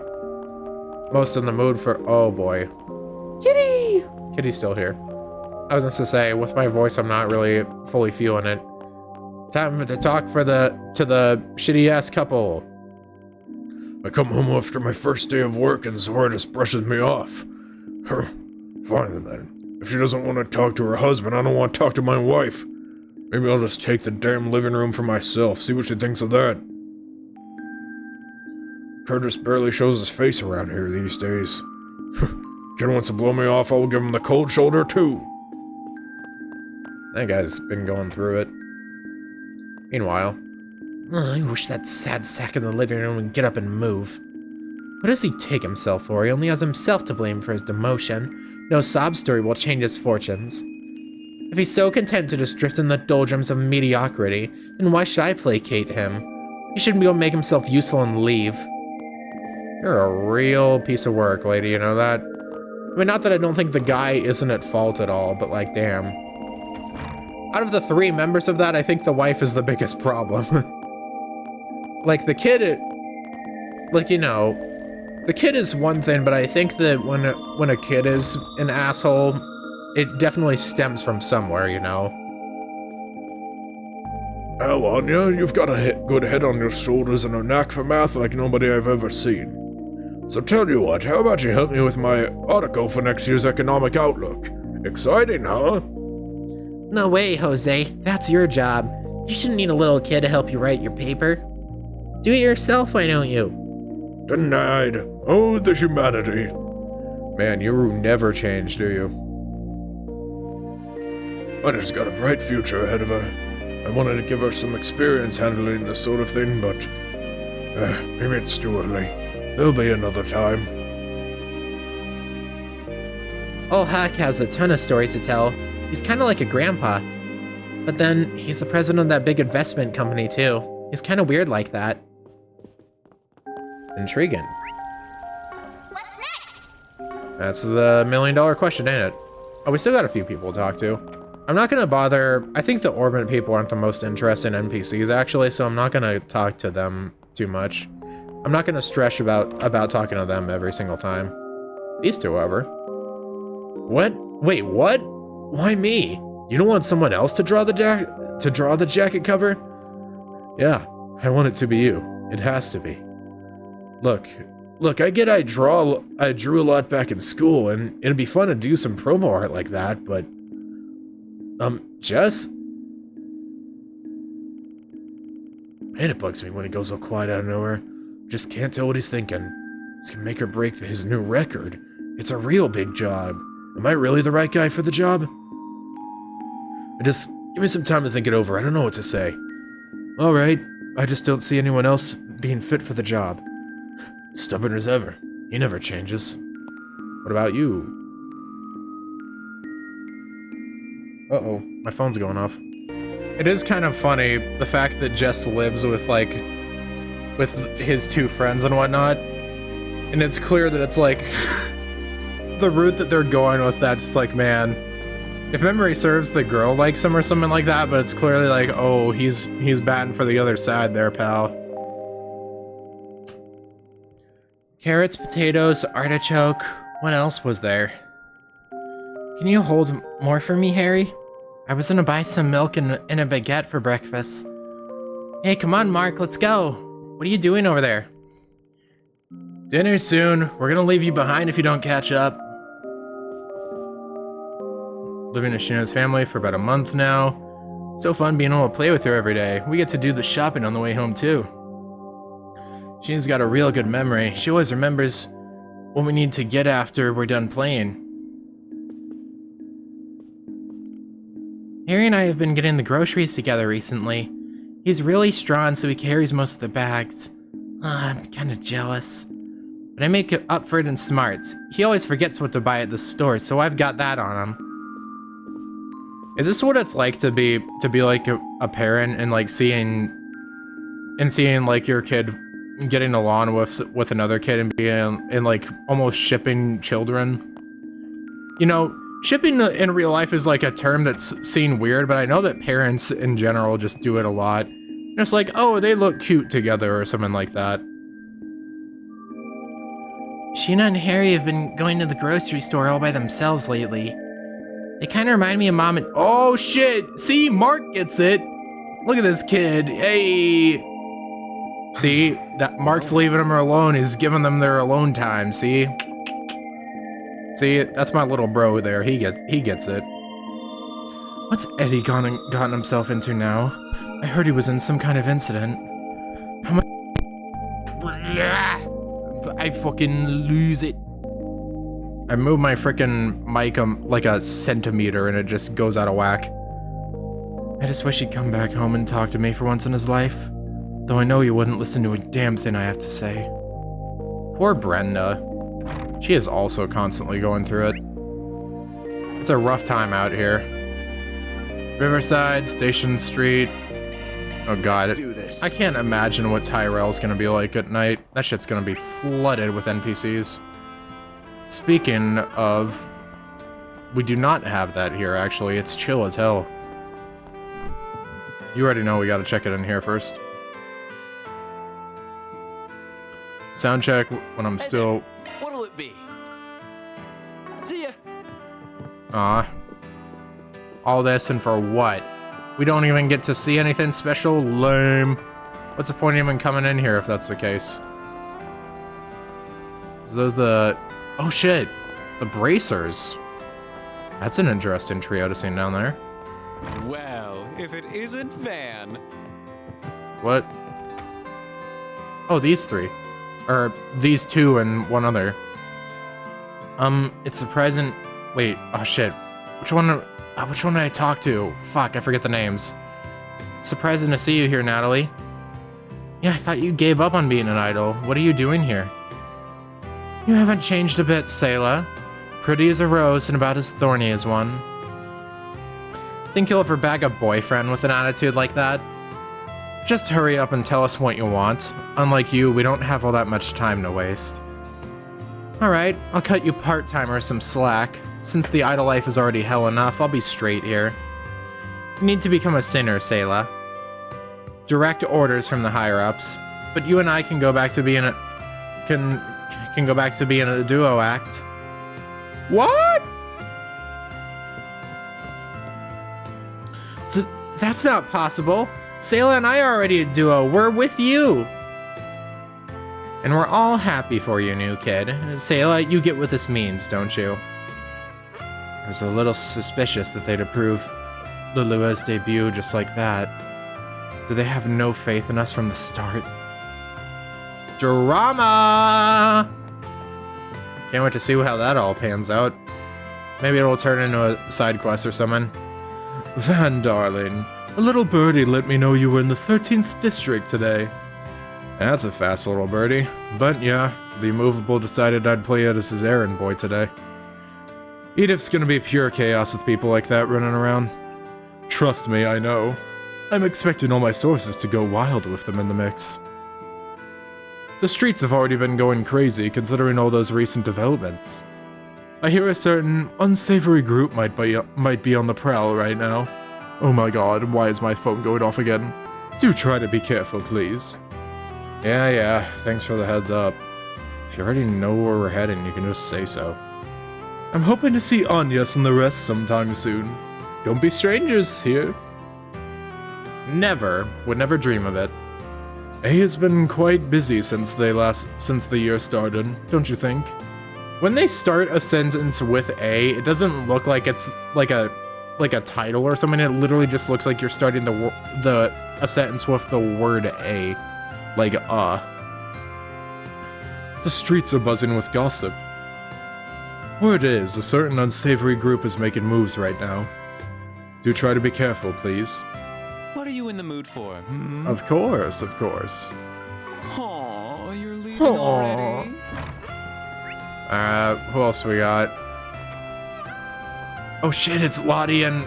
most in the mood for... Oh boy. Kitty! Kitty's still here. I was just to say, with my voice, I'm not really fully feeling it. Time to talk to the shitty-ass couple. I come home after my first day of work and Zora just brushes me off. Fine then. If she doesn't want to talk to her husband, I don't want to talk to my wife. Maybe I'll just take the damn living room for myself, see what she thinks of that. Curtis barely shows his face around here these days. Kid wants to blow me off, I will give him the cold shoulder too. That guy's been going through it. Meanwhile, I wish that sad sack in the living room would get up and move. What does he take himself for? He only has himself to blame for his demotion. No sob story will change his fortunes. If he's so content to just drift in the doldrums of mediocrity, then why should I placate him? He should go make himself useful and leave. You're a real piece of work, lady, you know that? I mean, not that I don't think the guy isn't at fault at all, but like, damn. Out of the 3 members of that, I think the wife is the biggest problem. Like, the kid, like, you know, the kid is one thing, but I think that when a kid is an asshole, it definitely stems from somewhere, you know? Well, Anya, you've got a good head on your shoulders and a knack for math like nobody I've ever seen. So tell you what, how about you help me with my article for next year's economic outlook? Exciting, huh? No way, Jose. That's your job. You shouldn't need a little kid to help you write your paper. Do it yourself, why don't you? Denied. Oh, the humanity. Man, you never change, do you? Anna's got a bright future ahead of her. I wanted to give her some experience handling this sort of thing, but... maybe it's too early. There'll be another time. Old Huck has a ton of stories to tell. He's kind of like a grandpa. But then, he's the president of that big investment company, too. He's kind of weird like that. Intriguing. What's next? That's the million-dollar question, ain't it? Oh, we still got a few people to talk to. I'm not gonna bother. I think the Orbit people aren't the most interesting NPCs, actually, so I'm not gonna talk to them too much. I'm not gonna stress about talking to them every single time. These two, however. What? Wait, what? Why me? You don't want someone else to draw the jacket cover? Yeah, I want it to be you. It has to be. Look, I get I drew a lot back in school, and it'd be fun to do some promo art like that, but... Jess? Man, it bugs me when he goes all quiet out of nowhere. Just can't tell what he's thinking. This can make or break his new record. It's a real big job. Am I really the right guy for the job? Just give me some time to think it over. I don't know what to say. All right. I just don't see anyone else being fit for the job. Stubborn as ever. He never changes. What about you? Uh-oh. My phone's going off. It is kind of funny, the fact that Jess lives with, like, with his 2 friends and whatnot. And it's clear that it's, like, the route that they're going with that's, like, man... If memory serves, the girl likes him or something like that, but it's clearly like, oh, he's batting for the other side there, pal. Carrots, potatoes, artichoke. What else was there? Can you hold more for me, Harry? I was gonna buy some milk and a baguette for breakfast. Hey, come on, Mark, let's go. What are you doing over there? Dinner soon. We're gonna leave you behind if you don't catch up. Living with Sheena's family for about a month now. So fun being able to play with her every day. We get to do the shopping on the way home too. Sheena's got a real good memory. She always remembers what we need to get after we're done playing. Harry and I have been getting the groceries together recently. He's really strong, so he carries most of the bags. I'm kinda jealous. but I make it up for it in smarts. He always forgets what to buy at the store, so I've got that on him. Is this what it's like to be like a parent and like seeing like your kid getting along with another kid and being and like almost shipping children? You know, shipping in real life is like a term that's seen weird, but I know that parents in general just do it a lot. It's like, oh, they look cute together or something like that. Sheena and Harry have been going to the grocery store all by themselves lately. They kind of remind me of Mom and... Oh, shit! See, Mark gets it! Look at this kid. Hey! See? That Mark's leaving them alone. He's giving them their alone time, see? See? That's my little bro there. He gets it. What's Eddie gotten himself into now? I heard he was in some kind of incident. How much... I fucking lose it. I move my frickin' mic like a centimeter and it just goes out of whack. I just wish he'd come back home and talk to me for once in his life. Though I know he wouldn't listen to a damn thing I have to say. Poor Brenda. She is also constantly going through it. It's a rough time out here. Riverside, Station Street. Oh god, I can't imagine what Tyrell's gonna be like at night. That shit's gonna be flooded with NPCs. Speaking of, we do not have that here, actually. It's chill as hell. You already know we gotta check it in here first. Sound check when I'm still... What'll it be? See ya. Aw. All this and for what? We don't even get to see anything special? Lame. What's the point of even coming in here if that's the case? Is those the... Oh shit, the bracers. That's an interesting trio to see down there. Well, if it isn't Van. What? Oh, these three. Or these two and one other. It's surprising. Wait, oh shit. Which one did I talk to? Fuck, I forget the names. Surprising to see you here, Natalie. Yeah, I thought you gave up on being an idol. What are you doing here? You haven't changed a bit, Sayla. Pretty as a rose and about as thorny as one. Think you'll ever bag a boyfriend with an attitude like that? Just hurry up and tell us what you want. Unlike you, we don't have all that much time to waste. Alright, I'll cut you part-timers some slack. Since the idol life is already hell enough, I'll be straight here. You need to become a sinner, Sayla. Direct orders from the higher-ups, but you and I can go back to being a... Can go back to being a duo act. What? That's not possible. Sayla and I are already a duo. We're with you. And we're all happy for you, new kid. Sayla, you get what this means, don't you? I was a little suspicious that they'd approve Lulua's debut just like that. Do they have no faith in us from the start? Drama! Can't wait to see how that all pans out. Maybe it'll turn into a side quest or something. Van, darling, a little birdie let me know you were in the 13th district today. That's a fast little birdie. But yeah, the immovable decided I'd play it as his errand boy today. Edith's gonna be pure chaos with people like that running around. Trust me, I know. I'm expecting all my sources to go wild with them in the mix. The streets have already been going crazy considering all those recent developments. I hear a certain unsavory group might be on the prowl right now. Oh my god, why is my phone going off again? Do try to be careful, please. Yeah, thanks for the heads up. If you already know where we're heading, you can just say so. I'm hoping to see Anyas and the rest sometime soon. Don't be strangers here. Never. Would never dream of it. A has been quite busy since the year started, don't you think? When they start a sentence with A, it doesn't look like it's like a title or something. It literally just looks like you're starting a sentence with the word A, like The streets are buzzing with gossip. Word is, a certain unsavory group is making moves right now. Do try to be careful, please. What are you in the mood for? Of course. Aw, you're leaving already? Who else we got? Oh shit, it's Lottie and...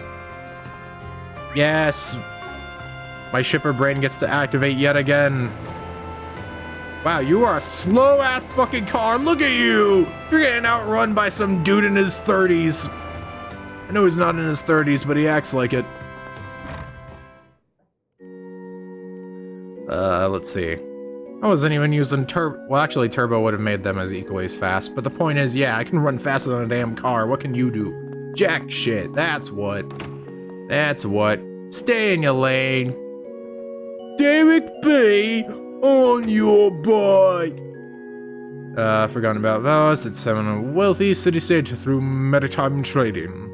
Yes! My shipper brain gets to activate yet again. Wow, you are a slow-ass fucking car. Look at you! You're getting outrun by some dude in his 30s. I know he's not in his 30s, but he acts like it. Let's see. I wasn't even using turbo. Well, actually, turbo would have made them as equally as fast. But the point is, yeah, I can run faster than a damn car. What can you do? Jack shit. That's what. That's what. Stay in your lane. Derek B, on your bike. Forgotten about vows. It's having a wealthy city-state through maritime trading.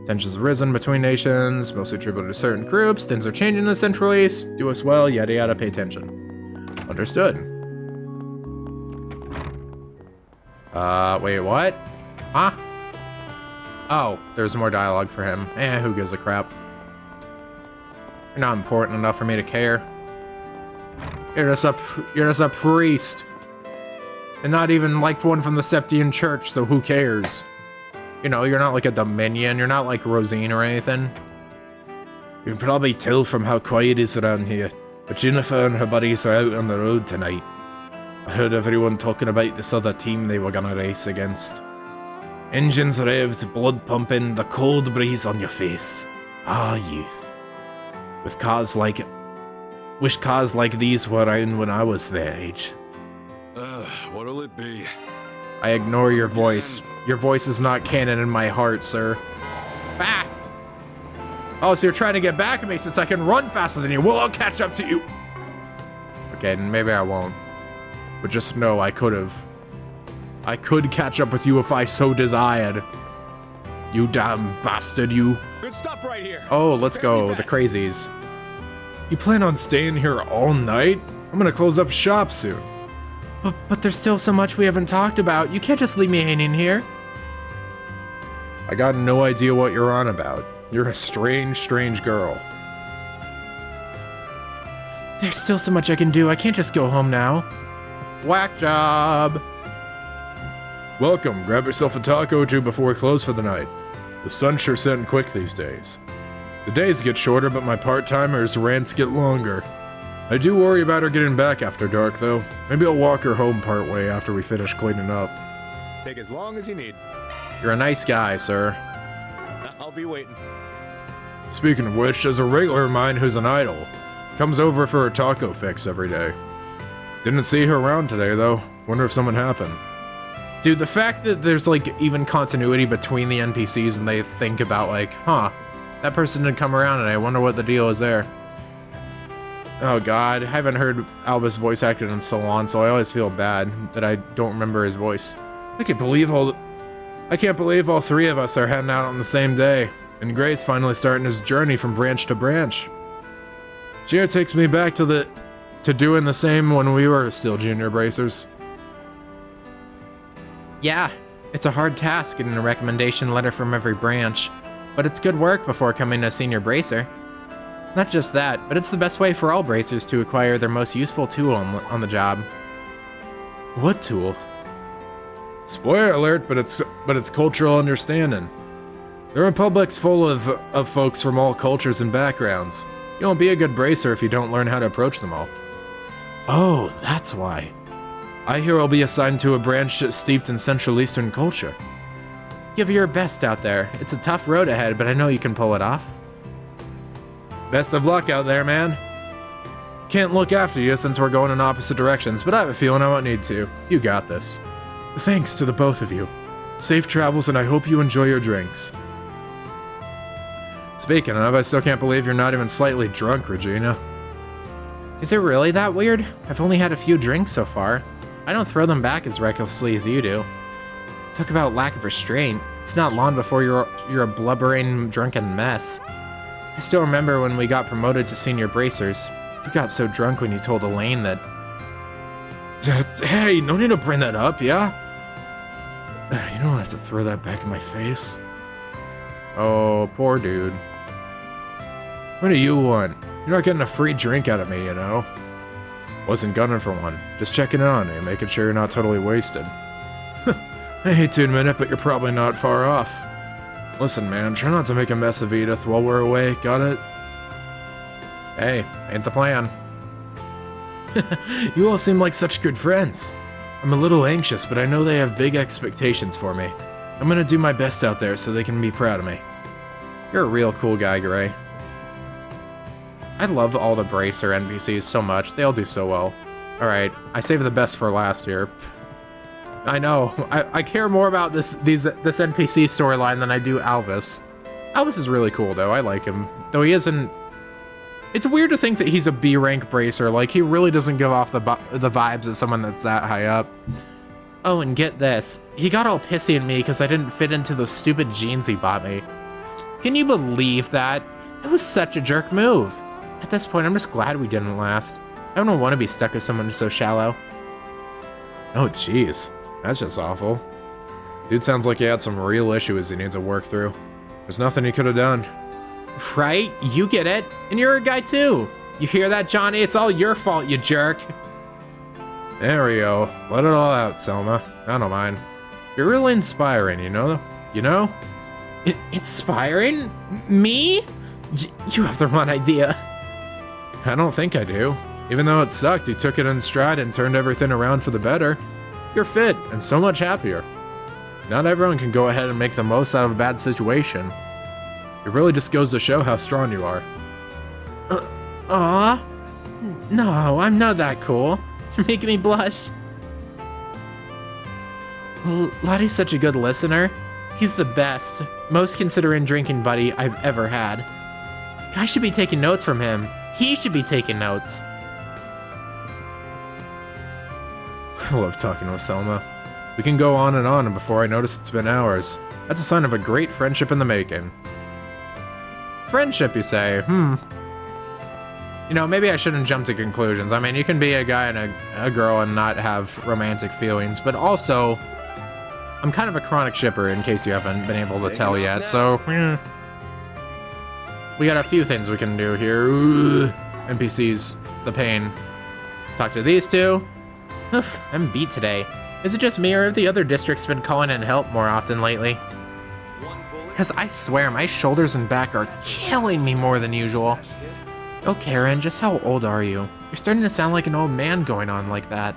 Tensions have risen between nations, mostly attributed to certain groups. Things are changing in the Central East. Do us well, yada yada, pay attention. Understood. Wait, what? Huh? Oh, there's more dialogue for him. Who gives a crap? You're not important enough for me to care. You're just a priest. And not even like one from the Septian Church, so who cares? You know, you're not like a Dominion, you're not like Rosine or anything. You can probably tell from how quiet it is around here, but Jennifer and her buddies are out on the road tonight. I heard everyone talking about this other team they were gonna race against. Engines revved, blood pumping, the cold breeze on your face. Ah, youth. Wish cars like these were around when I was their age. What'll it be? I ignore your voice. Your voice is not canon in my heart, sir. Ah! Oh, so you're trying to get back at me since I can run faster than you. Well, I'll catch up to you. Okay, maybe I won't. But just know I could've. I could catch up with you if I so desired. You damn bastard, you. Good stuff right here. Oh, let's go. The crazies. You plan on staying here all night? I'm gonna close up shop soon. But there's still so much we haven't talked about. You can't just leave me hanging here. I got no idea what you're on about. You're a strange, strange girl. There's still so much I can do. I can't just go home now. Whack job. Welcome. Grab yourself a taco or two before we close for the night. The sun's sure setting quick these days. The days get shorter, but my part-timers' rants get longer. I do worry about her getting back after dark, though. Maybe I'll walk her home partway after we finish cleaning up. Take as long as you need. You're a nice guy, sir. I'll be waiting. Speaking of which, there's a regular of mine who's an idol. Comes over for a taco fix every day. Didn't see her around today, though. Wonder if something happened. Dude, the fact that there's, like, even continuity between the NPCs and they think about, like, huh, that person didn't come around and I wonder what the deal is there. Oh god, I haven't heard Albus voice acted in so long, so I always feel bad that I don't remember his voice. I can't believe all three of us are heading out on the same day, and Gray's finally starting his journey from branch to branch. Gio takes me back to doing the same when we were still junior bracers. Yeah, it's a hard task getting a recommendation letter from every branch, but it's good work before coming a senior bracer. Not just that, but it's the best way for all bracers to acquire their most useful tool on the job. What tool? Spoiler alert, but it's cultural understanding. The Republic's full of folks from all cultures and backgrounds. You won't be a good bracer if you don't learn how to approach them all. Oh, that's why. I hear I'll be assigned to a branch steeped in Central Eastern culture. Give your best out there. It's a tough road ahead, but I know you can pull it off. Best of luck out there, man. Can't look after you since we're going in opposite directions, but I have a feeling I won't need to. You got this. Thanks to the both of you. Safe travels, and I hope you enjoy your drinks. Speaking of, I still can't believe you're not even slightly drunk, Regina. Is it really that weird? I've only had a few drinks so far. I don't throw them back as recklessly as you do. Talk about lack of restraint. It's not long before you're a blubbering, drunken mess. I still remember when we got promoted to senior bracers. You got so drunk when you told Elaine that... Hey, no need to bring that up, yeah? You don't have to throw that back in my face. Oh, poor dude. What do you want? You're not getting a free drink out of me, you know? Wasn't gunning for one. Just checking in on you, making sure you're not totally wasted. I hate to admit it, but you're probably not far off. Listen, man, try not to make a mess of Edith while we're away, got it? Hey, ain't the plan. You all seem like such good friends. I'm a little anxious, but I know they have big expectations for me. I'm gonna do my best out there so they can be proud of me. You're a real cool guy, Gray. I love all the Bracer NPCs so much. They all do so well. Alright, I saved the best for last here. I know. I care more about this NPC storyline than I do Alvis. Alvis is really cool, though. I like him. Though he isn't... It's weird to think that he's a B-rank Bracer. Like, he really doesn't give off the vibes of someone that's that high up. Oh, and get this. He got all pissy at me because I didn't fit into those stupid jeans he bought me. Can you believe that? It was such a jerk move. At this point, I'm just glad we didn't last. I don't want to be stuck with someone so shallow. Oh, jeez. That's just awful. Dude sounds like he had some real issues he needs to work through. There's nothing he could have done. Right? You get it. And you're a guy too. You hear that, Johnny? It's all your fault, you jerk. There we go. Let it all out, Selma. I don't mind. You're really inspiring, you know? You know? Inspiring? Me? You have the wrong idea. I don't think I do. Even though it sucked, you took it in stride and turned everything around for the better. You're fit and so much happier. Not everyone can go ahead and make the most out of a bad situation. It really just goes to show how strong you are. Aw? No, I'm not that cool. You're making me blush. Lottie's such a good listener. He's the best, most considerate drinking buddy I've ever had. I should be taking notes from him. He should be taking notes. I love talking with Selma. We can go on, and before I notice it's been hours. That's a sign of a great friendship in the making. Friendship, you say? You know, maybe I shouldn't jump to conclusions. I mean, you can be a guy and a girl and not have romantic feelings, but also, I'm kind of a chronic shipper in case you haven't been able to tell yet, so... We got a few things we can do here. Ooh, NPCs, the pain. Talk to these two. Oof, I'm beat today. Is it just me or have the other districts been calling in help more often lately? Because I swear my shoulders and back are killing me more than usual. Oh, Karen, just how old are you? You're starting to sound like an old man going on like that.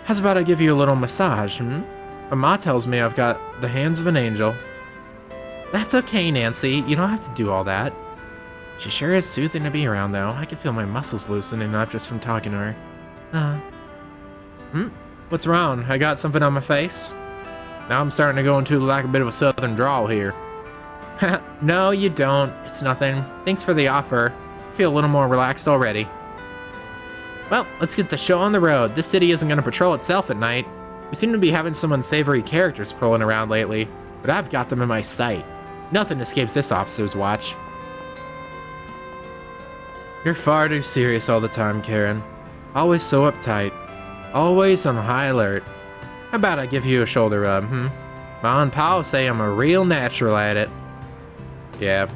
How's about I give you a little massage, My ma tells me I've got the hands of an angel. That's okay, Nancy. You don't have to do all that. She sure is soothing to be around, though. I can feel my muscles loosening up just from talking to her. What's wrong? I got something on my face? Now I'm starting to go into like a bit of a southern drawl here. No, you don't. It's nothing. Thanks for the offer. I feel a little more relaxed already. Well, let's get the show on the road. This city isn't going to patrol itself at night. We seem to be having some unsavory characters pulling around lately, but I've got them in my sight. Nothing escapes this officer's watch. You're far too serious all the time, Karen. Always so uptight. Always on high alert. How about I give you a shoulder rub, Ma and Pa say I'm a real natural at it. Yeah,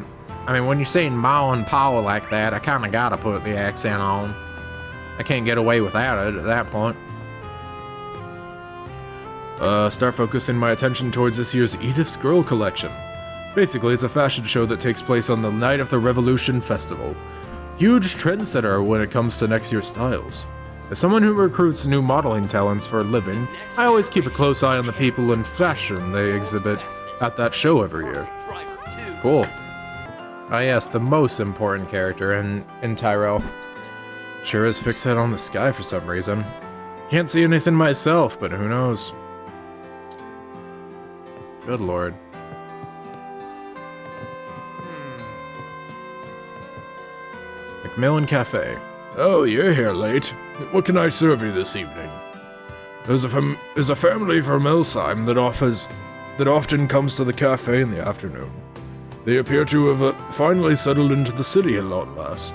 I mean, when you're saying Ma and Pa like that, I kinda gotta put the accent on. I can't get away without it at that point. Start focusing my attention towards this year's Edith's Girl collection. Basically, it's a fashion show that takes place on the night of the Revolution Festival. Huge trendsetter when it comes to next year's styles. As someone who recruits new modeling talents for a living, I always keep a close eye on the people in fashion they exhibit at that show every year. Cool. Ah yes, the most important character in Tyrell. Sure is fixated on the sky for some reason. Can't see anything myself, but who knows? Good lord. Macmillan Cafe. Oh, you're here late. What can I serve you this evening? There's a family from Elsheim that often comes to the cafe in the afternoon. They appear to have finally settled into the city at long last.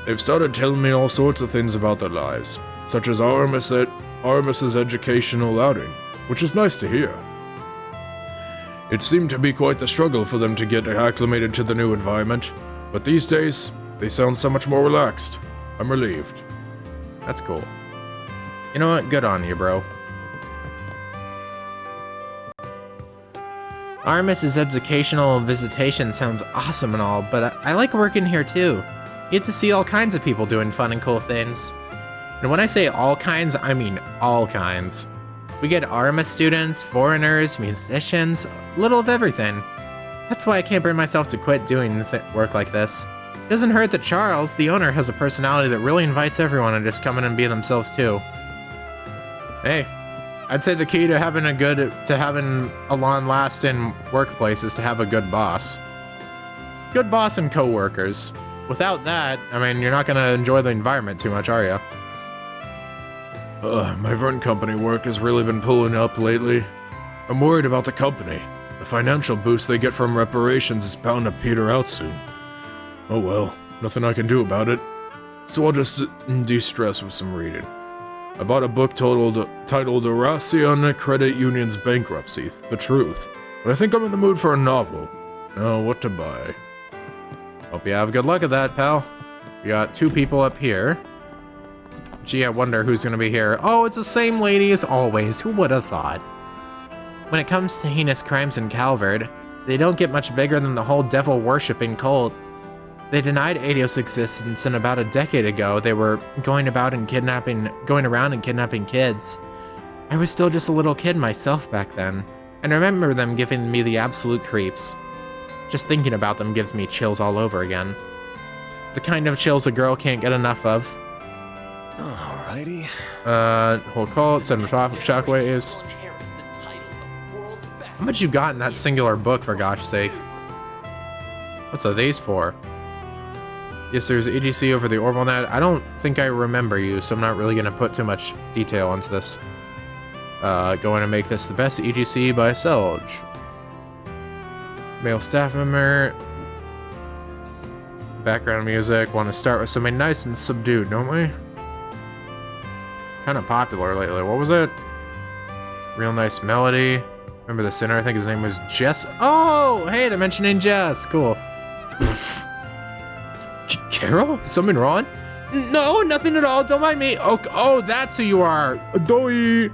They've started telling me all sorts of things about their lives, such as Aramis's educational outing, which is nice to hear. It seemed to be quite the struggle for them to get acclimated to the new environment, but these days, they sound so much more relaxed. I'm relieved. That's cool. You know what? Good on you, bro. Armis's educational visitation sounds awesome and all, but I like working here too. You get to see all kinds of people doing fun and cool things. And when I say all kinds, I mean all kinds. We get Armis students, foreigners, musicians, a little of everything. That's why I can't bring myself to quit doing work like this. It doesn't hurt that Charles, the owner, has a personality that really invites everyone to just come in and be themselves too. Hey, I'd say the key to having a long-lasting workplace is to have a good boss. Good boss and co-workers. Without that, I mean, you're not gonna enjoy the environment too much, are you? My Vern company work has really been pulling up lately. I'm worried about the company. The financial boost they get from reparations is bound to peter out soon. Oh well, nothing I can do about it. So I'll just de-stress with some reading. I bought a book titled Eurasian Credit Union's Bankruptcy, The Truth. But I think I'm in the mood for a novel. Now, what to buy? Hope you have good luck at that, pal. We got 2 people up here. Gee, I wonder who's gonna be here. Oh, it's the same lady as always. Who would have thought? When it comes to heinous crimes in Calvard, they don't get much bigger than the whole devil-worshipping cult. They denied Adios' existence, and about a decade ago, they were going around and kidnapping kids. I was still just a little kid myself back then, and I remember them giving me the absolute creeps. Just thinking about them gives me chills all over again. The kind of chills a girl can't get enough of. Alrighty. Whole cult, cinematographic shockwaves. How much you got in that singular book, for gosh sake? What's are these for? Yes, there's EGC over the Orbital Net. I don't think I remember you, so I'm not really gonna put too much detail into this. Going to make this the best EGC by Selge. Male staff member. Background music. Want to start with something nice and subdued, don't we? Kind of popular lately. What was it? Real nice melody. Remember the sinner? I think his name was Jess. Oh, hey, they're mentioning Jess. Cool. Carol? Is something wrong? No, nothing at all. Don't mind me. Oh, that's who you are. Doi.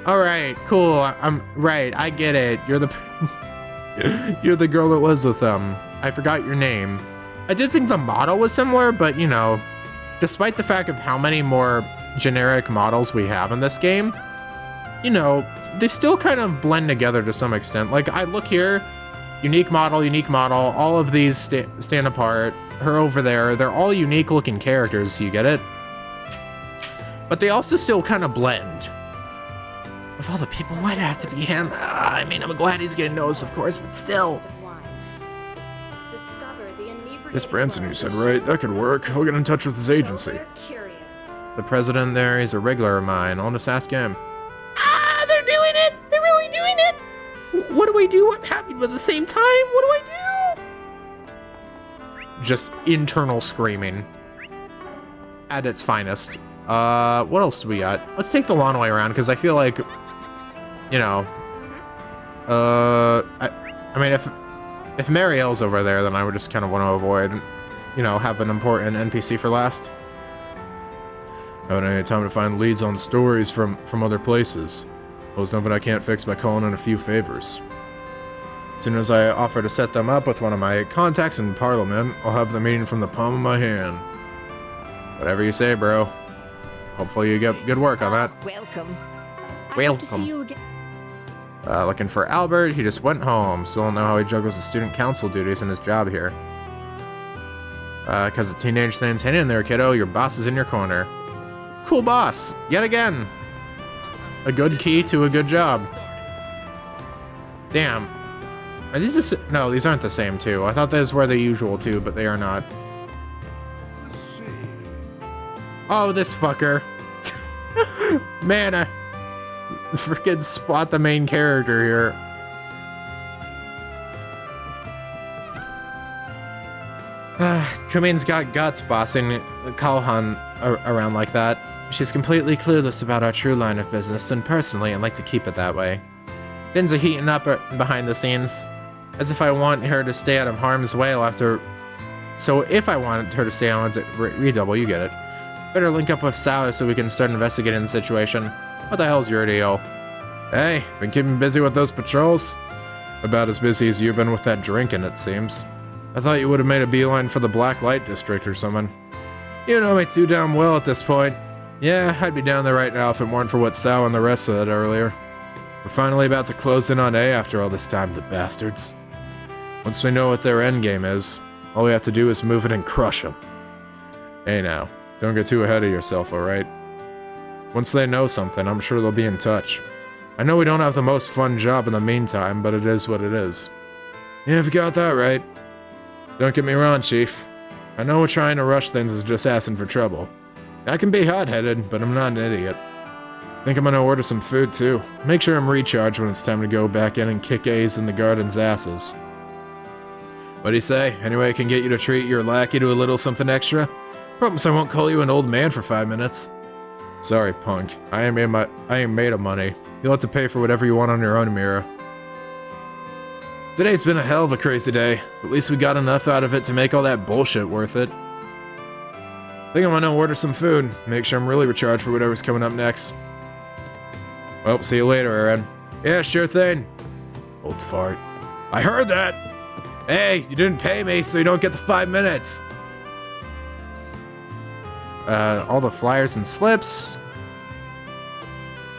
All right, cool. I'm right. I get it. You're the you're the girl that was with them. I forgot your name. I did think the model was similar, but you know, despite the fact of how many more generic models we have in this game, you know, they still kind of blend together to some extent. Like, I look here, unique model, all of these stand apart. Her over there, they're all unique looking characters, you get it? But they also still kind of blend. Of all the people, why'd it have to be him? I mean, I'm glad he's getting noticed, of course, but still. This Branson you said, right? That could work. I'll get in touch with his agency. The president there, he's a regular of mine. I'll just ask him. Ah, they're doing it! They're really doing it! What do I do? I'm happy, but at the same time, what do I do? Just internal screaming. At its finest. What else do we got? Let's take the long way around, because I feel like, you know, I mean, if Marielle's over there, then I would just kind of want to avoid, you know, have an important NPC for last. Haven't any time to find leads on stories from other places. Well, it's nothing I can't fix by calling in a few favors. As soon as I offer to set them up with one of my contacts in Parliament, I'll have the meeting from the palm of my hand. Whatever you say, bro. Hopefully you get good work on that. Welcome. Welcome. To see you again. Looking for Albert, he just went home. Still don't know how he juggles the student council duties and his job here. Cause of teenage things. Hang in there, kiddo. Your boss is in your corner. Cool boss. Yet again. A good key to a good job. Damn. Are these the no, these aren't the same two. I thought those were the usual two, but they are not. Oh, this fucker. Man, I freaking spot the main character here. Kumin's got guts bossing Kalhan around like that. She's completely clueless about our true line of business, and personally, I'd like to keep it that way. Things are heating up behind the scenes, as if I want her to stay out of harm's way. So if I want her to stay on redouble, you get it. Better link up with Sal so we can start investigating the situation. What the hell's your deal? Hey, been keeping busy with those patrols? About as busy as you've been with that drinking, it seems. I thought you would have made a beeline for the Black Light District or something. You know me too damn well at this point. Yeah, I'd be down there right now if it weren't for what Sal and the rest said earlier. We're finally about to close in on A after all this time, the bastards. Once we know what their endgame is, all we have to do is move it and crush them. Hey now, don't get too ahead of yourself, alright? Once they know something, I'm sure they'll be in touch. I know we don't have the most fun job in the meantime, but it is what it is. Yeah, you've got that right. Don't get me wrong, Chief. I know trying to rush things is just asking for trouble. I can be hot-headed, but I'm not an idiot. I think I'm gonna order some food too. Make sure I'm recharged when it's time to go back in and kick A's in the garden's asses. What do you say? Any way I can get you to treat your lackey to a little something extra? Promise I won't call you an old man for 5 minutes. Sorry, punk. I ain't made of money. You'll have to pay for whatever you want on your own, Mira. Today's been a hell of a crazy day. At least we got enough out of it to make all that bullshit worth it. I think I'm gonna order some food. Make sure I'm really recharged for whatever's coming up next. Well, see you later, Aaron. Yeah, sure thing. Old fart. I heard that! Hey, you didn't pay me, so you don't get the 5 minutes. All the flyers and slips.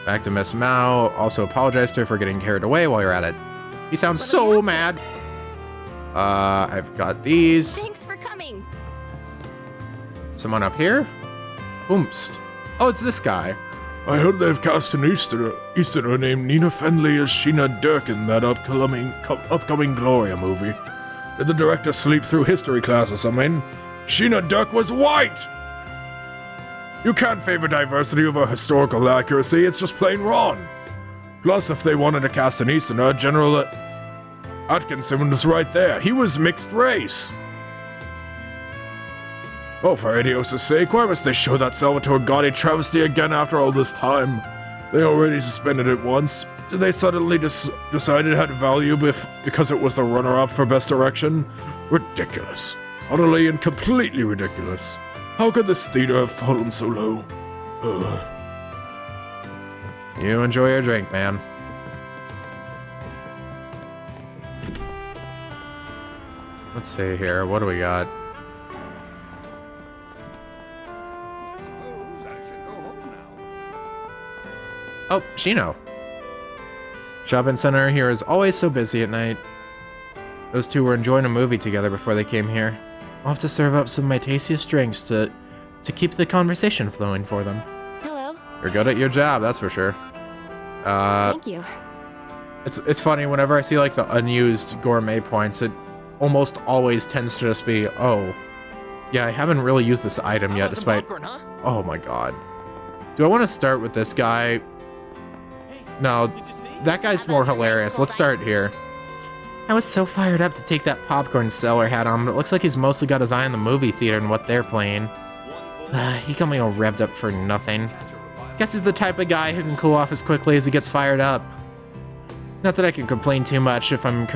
Back to Miss Mao. Also apologize to her for getting carried away while you're at it. He sounds so mad. I've got these. Thanks for coming. Someone up here? Boomst. Oh, it's this guy. I heard they've cast an Easterner named Nina Fendley as Sheena Dirk in that upcoming Gloria movie. Did the director sleep through history class or something? Sheena Dirk was white! You can't favor diversity over historical accuracy, it's just plain wrong. Plus, if they wanted to cast an Easterner, General Atkinson was right there. He was mixed race. Oh, for idiots' sake, why must they show that Salvatore Gotti travesty again after all this time? They already suspended it once. Did they suddenly decide it had value because it was the runner-up for Best Direction? Ridiculous. Utterly and completely ridiculous. How could this theater have fallen so low? Ugh. You enjoy your drink, man. Let's see here. What do we got? Oh, Shino. Shopping center here is always so busy at night. Those two were enjoying a movie together before they came here. I'll have to serve up some of my tastiest drinks to keep the conversation flowing for them. Hello. You're good at your job, that's for sure. Thank you. It's funny, whenever I see like the unused gourmet points, it almost always tends to just be, oh, yeah, I haven't really used this item yet, despite... Oh my god. Do I want to start with this guy? No, that guy's more hilarious. Let's start here. I was so fired up to take that popcorn seller hat on, but it looks like he's mostly got his eye on the movie theater and what they're playing. He got me all revved up for nothing. Guess he's the type of guy who can cool off as quickly as he gets fired up. Not that I can complain too much when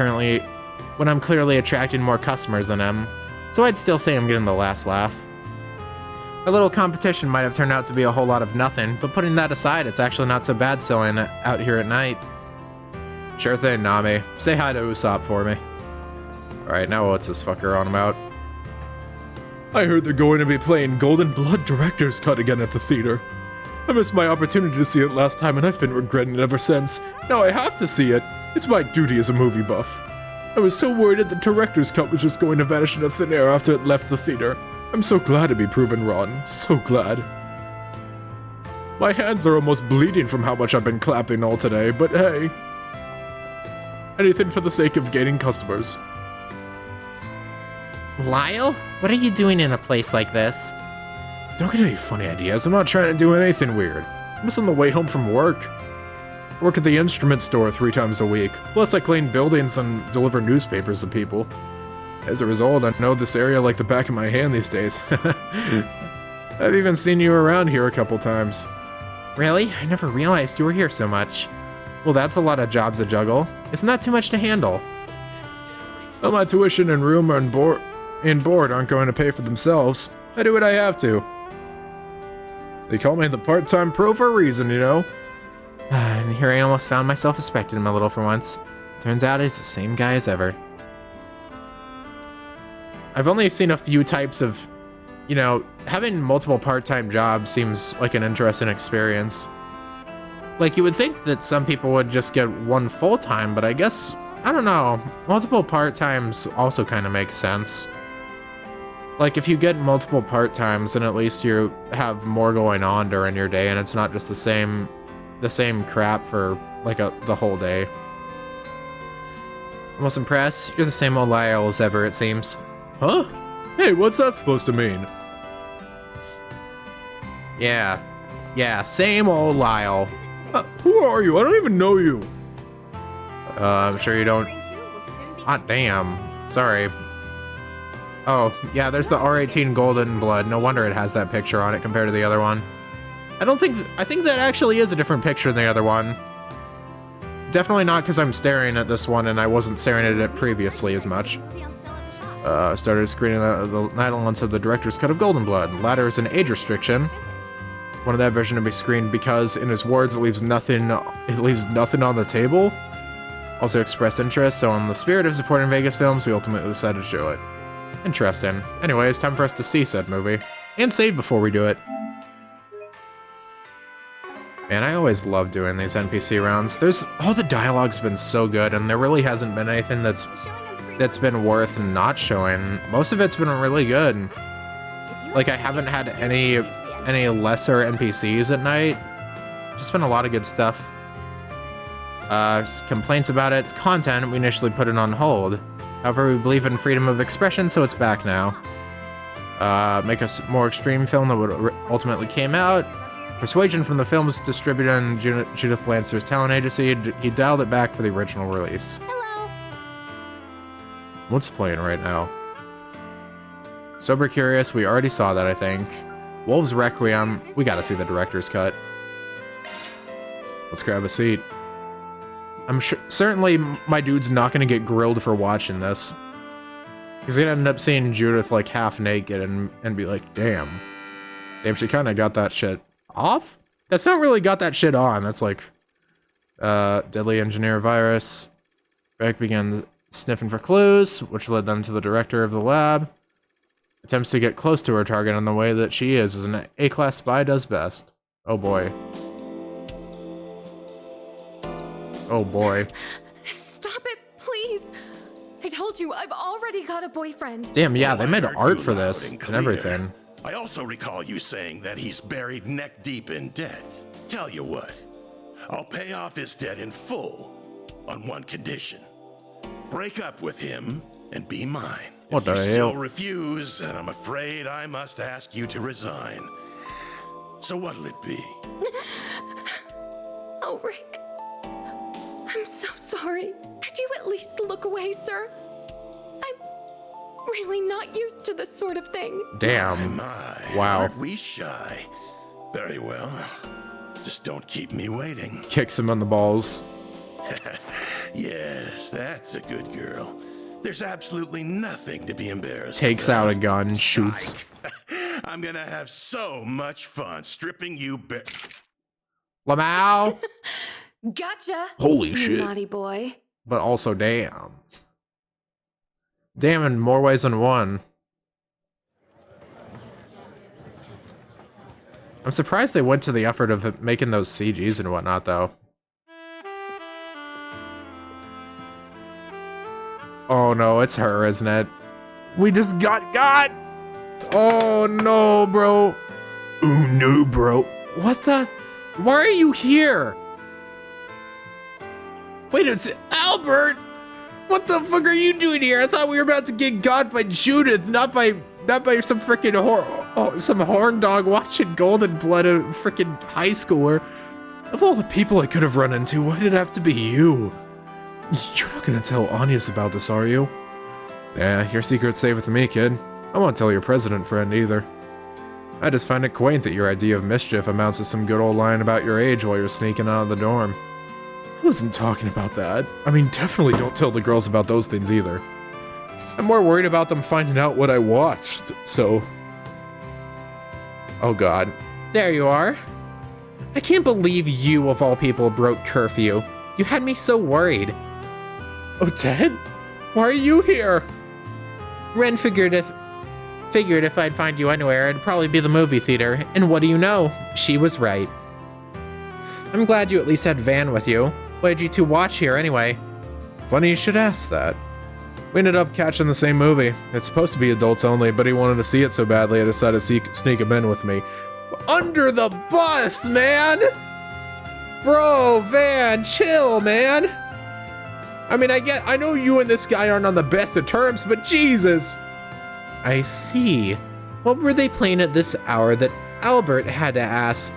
I'm clearly attracting more customers than him, so I'd still say I'm getting the last laugh. A little competition might have turned out to be a whole lot of nothing, but putting that aside, it's actually not so bad selling out here at night. Sure thing, Nami. Say hi to Usopp for me. Alright, now what's this fucker on about? I heard they're going to be playing Golden Blood Director's Cut again at the theater. I missed my opportunity to see it last time and I've been regretting it ever since. Now I have to see it. It's my duty as a movie buff. I was so worried that the director's cut was just going to vanish into thin air after it left the theater. I'm so glad to be proven wrong. So glad. My hands are almost bleeding from how much I've been clapping all today, but hey. Anything for the sake of gaining customers. Lyle? What are you doing in a place like this? Don't get any funny ideas. I'm not trying to do anything weird. I'm just on the way home from work. I work at the instrument store 3 times a week. Plus I clean buildings and deliver newspapers to people. As a result, I know this area like the back of my hand these days. I've even seen you around here a couple times. Really? I never realized you were here so much. Well, that's a lot of jobs to juggle. Isn't that too much to handle? Well, my tuition and room and board aren't going to pay for themselves. I do what I have to. They call me the part-time pro for a reason, you know? And here I almost found myself respecting him a little for once. Turns out he's the same guy as ever. I've only seen a few types of, you know, having multiple part-time jobs seems like an interesting experience. Like, you would think that some people would just get one full-time, but I guess, I don't know, multiple part-times also kind of makes sense. Like, if you get multiple part-times, then at least you have more going on during your day, and it's not just the same crap for, like, the whole day. Most impressed? You're the same old Lyle as ever, it seems. Huh? Hey, what's that supposed to mean? Yeah, same old Lyle. Who are you? I don't even know you. I'm sure you don't. Ah, damn. Sorry. Oh, yeah, there's the R18 Golden Blood. No wonder it has that picture on it compared to the other one. I think that actually is a different picture than the other one. Definitely not because I'm staring at this one and I wasn't staring at it previously as much. Started screening the night allowance of the director's cut of Golden Blood. Latter is an age restriction. Wanted that version to be screened because, in his words, it leaves nothing on the table. Also expressed interest, so in the spirit of supporting Vegas films, we ultimately decided to show it. Interesting. Anyways, time for us to see said movie. And save before we do it. Man, I always love doing these NPC rounds. All the dialogue's been so good, and there really hasn't been anything that's been worth not showing. Most of it's been really good. Like, I haven't had any lesser NPCs at night. Just been a lot of good stuff. Complaints about its content, we initially put it on hold. However, we believe in freedom of expression, so it's back now. Make a more extreme film that would ultimately came out. Persuasion from the film's distributor and Judith Lancer's talent agency, he dialed it back for the original release. Hello. What's playing right now? Sober Curious, we already saw that, I think. Wolves Requiem, we gotta see the director's cut. Let's grab a seat. I'm sure, certainly my dude's not gonna get grilled for watching this. He's gonna end up seeing Judith like half naked and be like, damn, she kinda got that shit off? That's not really got that shit on. That's like, deadly engineer virus. Beck began sniffing for clues, which led them to the director of the lab. Attempts to get close to her target in the way that she is as an A-class spy does best. Oh boy. Oh boy. Stop it, please. I told you, I've already got a boyfriend. Damn, yeah, they I made heard art you for loud this and and everything. I also recall you saying that he's buried neck deep in debt. Tell you what, I'll pay off his debt in full on one condition. Break up with him and be mine. What if the you hell? still refuse, then I'm afraid I must ask you to resign. So what'll it be? Oh, Rick. I'm so sorry. Could you at least look away, sir? I'm really not used to this sort of thing. Damn. My, Wow. aren't we shy? Very well. Just don't keep me waiting. Kicks him on the balls. Yes, that's a good girl. There's absolutely nothing to be embarrassed Takes about. out a gun, shoots. I'm gonna have so much fun stripping you bare. Lamau. Gotcha. Holy you shit. naughty boy. But also, damn. Damn in more ways than one. I'm surprised they went to the effort of making those CGs and whatnot, though. Oh no, it's her, isn't it? We just got. Oh no, bro. Oh no, bro. What the? Why are you here? Wait, it's Albert. What the fuck are you doing here? I thought we were about to get got by Judith, not by some freaking some horn dog watching Golden Blood, a freaking high schooler. Of all the people I could have run into, why did it have to be you? You're not gonna tell Agnes about this, are you? Yeah, your secret's safe with me, kid. I won't tell your president friend either. I just find it quaint that your idea of mischief amounts to some good old lying about your age while you're sneaking out of the dorm. I wasn't talking about that. I mean, definitely don't tell the girls about those things either. I'm more worried about them finding out what I watched, so... Oh god. There you are. I can't believe you, of all people, broke curfew. You had me so worried. Odette? Why are you here? Ren figured if I'd find you anywhere, it'd probably be the movie theater. And what do you know? She was right. I'm glad you at least had Van with you. Why did you two watch here anyway? Funny you should ask that. We ended up catching the same movie. It's supposed to be adults only, but he wanted to see it so badly I decided to sneak him in with me. Under the bus, man! Bro, Van, chill, man! I mean, I know you and this guy aren't on the best of terms, but Jesus! I see. What were they playing at this hour that Albert had to ask?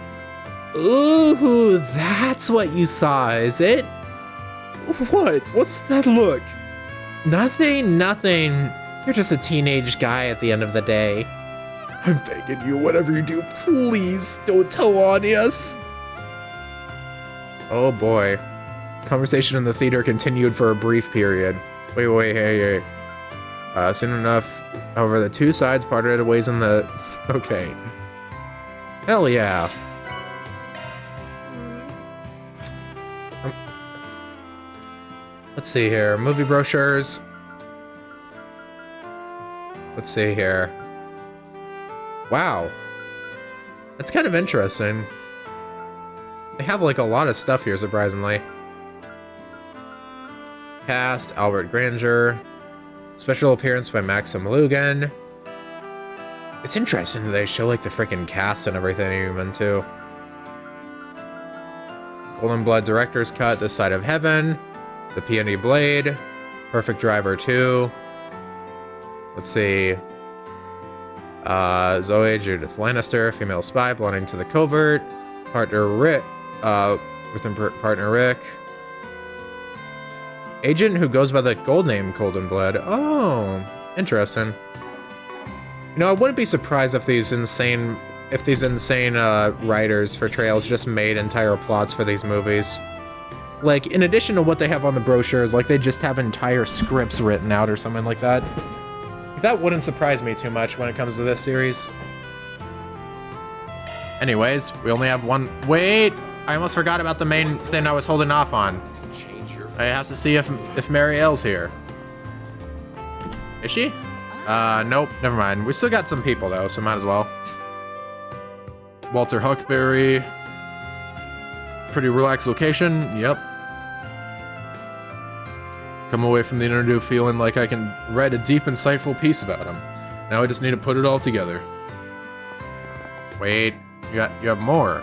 Ooh, that's what you saw, is it? What? What's that look? Nothing. You're just a teenage guy at the end of the day. I'm begging you, whatever you do, please don't tell Anias. Oh boy. Conversation in the theater continued for a brief period. Wait, hey. Soon enough, however, the two sides parted ways in the... Okay. Hell yeah. Let's see here. Movie brochures. Let's see here. Wow. That's kind of interesting. They have like a lot of stuff here, surprisingly. Cast, Albert Granger. Special appearance by Maxim Lugan. It's interesting that they show like the freaking cast and everything even too. Golden Blood Director's Cut, This Side of Heaven. The Peony Blade. Perfect Driver 2. Let's see. Zoe Judith Lannister, female spy belonging to the covert. Partner Rick. Partner Rick. Agent who goes by the gold name Golden Blood. Oh, interesting. You know, I wouldn't be surprised if these insane writers for Trails just made entire plots for these movies. Like, in addition to what they have on the brochures, like they just have entire scripts written out or something like that. That wouldn't surprise me too much when it comes to this series. Anyways, we only have one. Wait, I almost forgot about the main thing I was holding off on. I have to see if Marielle's here. Is she? Nope, never mind. We still got some people though, so might as well. Walter Huckberry. Pretty relaxed location, yep. Come away from the interview feeling like I can write a deep, insightful piece about him. Now I just need to put it all together. Wait, you have more.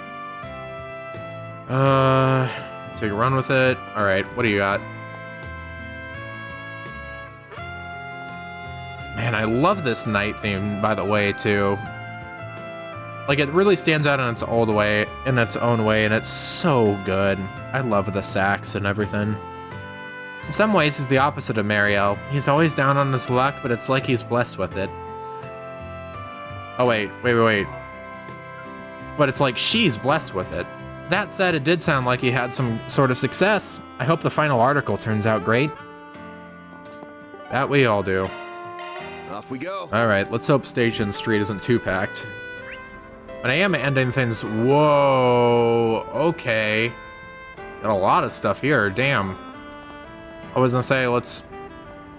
Take a run with it. All right, what do you got? Man, I love this night theme, by the way, too. Like, it really stands out in its own way, and it's so good. I love the sax and everything. In some ways, he's the opposite of Mariel. He's always down on his luck, but it's like he's blessed with it. Oh, wait. But it's like she's blessed with it. That said, it did sound like he had some sort of success. I hope the final article turns out great. That we all do. Off we go. All right, let's hope Station Street isn't too packed. But I am ending things. Whoa, okay. Got a lot of stuff here, damn. I was gonna say,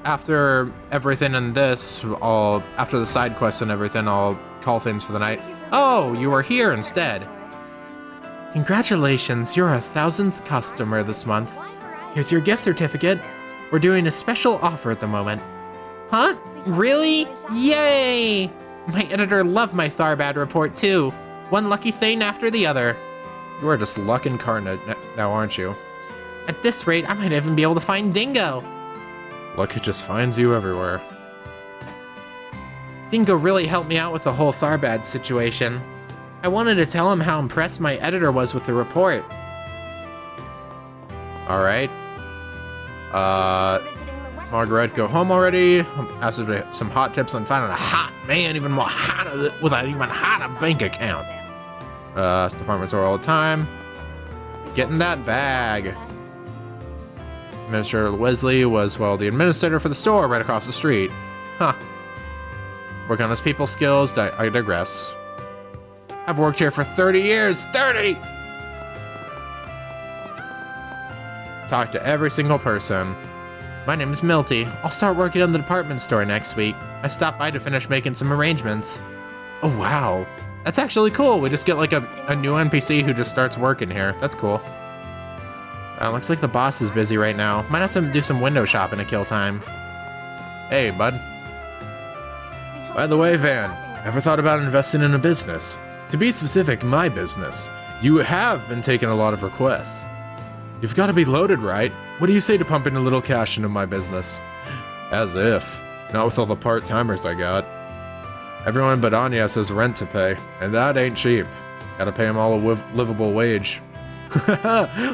after everything in this, after the side quests and everything, I'll call things for the night. Oh, you are here instead. Congratulations, you're our 1000th customer this month. Here's your gift certificate. We're doing a special offer at the moment. Huh? Really? Yay! My editor loved my Tharbad report too. One lucky thing after the other. You are just luck incarnate now, aren't you? At this rate, I might even be able to find Dingo. Luck just finds you everywhere. Dingo really helped me out with the whole Tharbad situation. I wanted to tell him how impressed my editor was with the report. Alright. Margaret, go home already. Asked her for some hot tips on finding a hot man, even more hotter, with an even hotter bank account. Department store all the time. Getting that bag. Administrator Wesley was, well, the administrator for the store right across the street. Huh. Work on his people skills, I digress. I've worked here for 30 years, 30! Talked to every single person. My name is Milty. I'll start working on the department store next week. I stopped by to finish making some arrangements. Oh, wow. That's actually cool. We just get like a new NPC who just starts working here. That's cool. Looks like the boss is busy right now. Might have to do some window shopping to kill time. Hey, bud. By the way, Van, ever thought about investing in a business? To be specific, my business. You have been taking a lot of requests. You've got to be loaded, right? What do you say to pumping a little cash into my business? As if. Not with all the part-timers I got. Everyone but Anya has rent to pay, and that ain't cheap. Gotta pay them all a livable wage.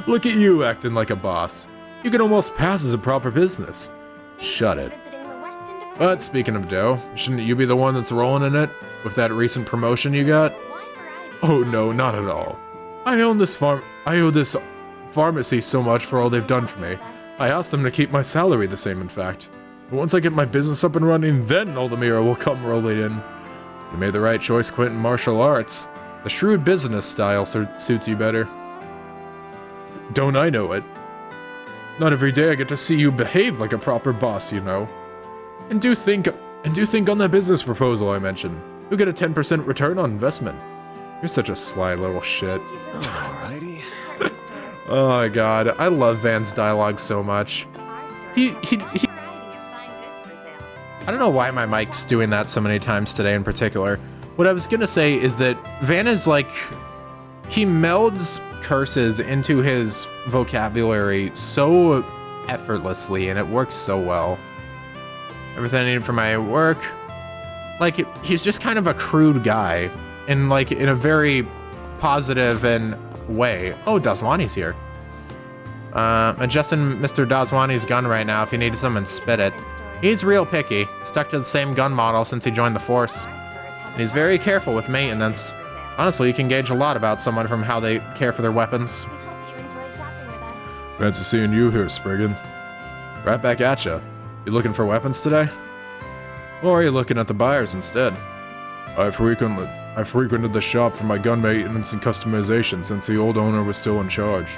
Look at you acting like a boss. You can almost pass as a proper business. Shut it. But speaking of dough, shouldn't you be the one that's rolling in it with that recent promotion you got? Oh no, not at all. I owe this pharmacy so much for all they've done for me. I asked them to keep my salary the same, in fact. But once I get my business up and running, then Aldemir will come rolling in. You made the right choice quitting martial arts. The shrewd business style suits you better. Don't I know it? Not every day I get to see you behave like a proper boss, you know. And do think on that business proposal I mentioned. You'll get a 10% return on investment. You're such a sly little shit. Alrighty. Oh my god, I love Van's dialogue so much. He I don't know why my mic's doing that so many times today in particular. What I was gonna say is that Van is like, he melds curses into his vocabulary so effortlessly, and it works so well. Everything I need for my work. Like, he's just kind of a crude guy, in a very positive and way. Oh, Daswani's here. Adjusting Mr. Daswani's gun right now. If you need something, spit it. He's real picky. Stuck to the same gun model since he joined the force. And he's very careful with maintenance. Honestly, you can gauge a lot about someone from how they care for their weapons. Fancy seeing you here, Spriggan. Right back at ya. You looking for weapons today? Or are you looking at the buyers instead? I've frequented the shop for my gun maintenance and customization since the old owner was still in charge.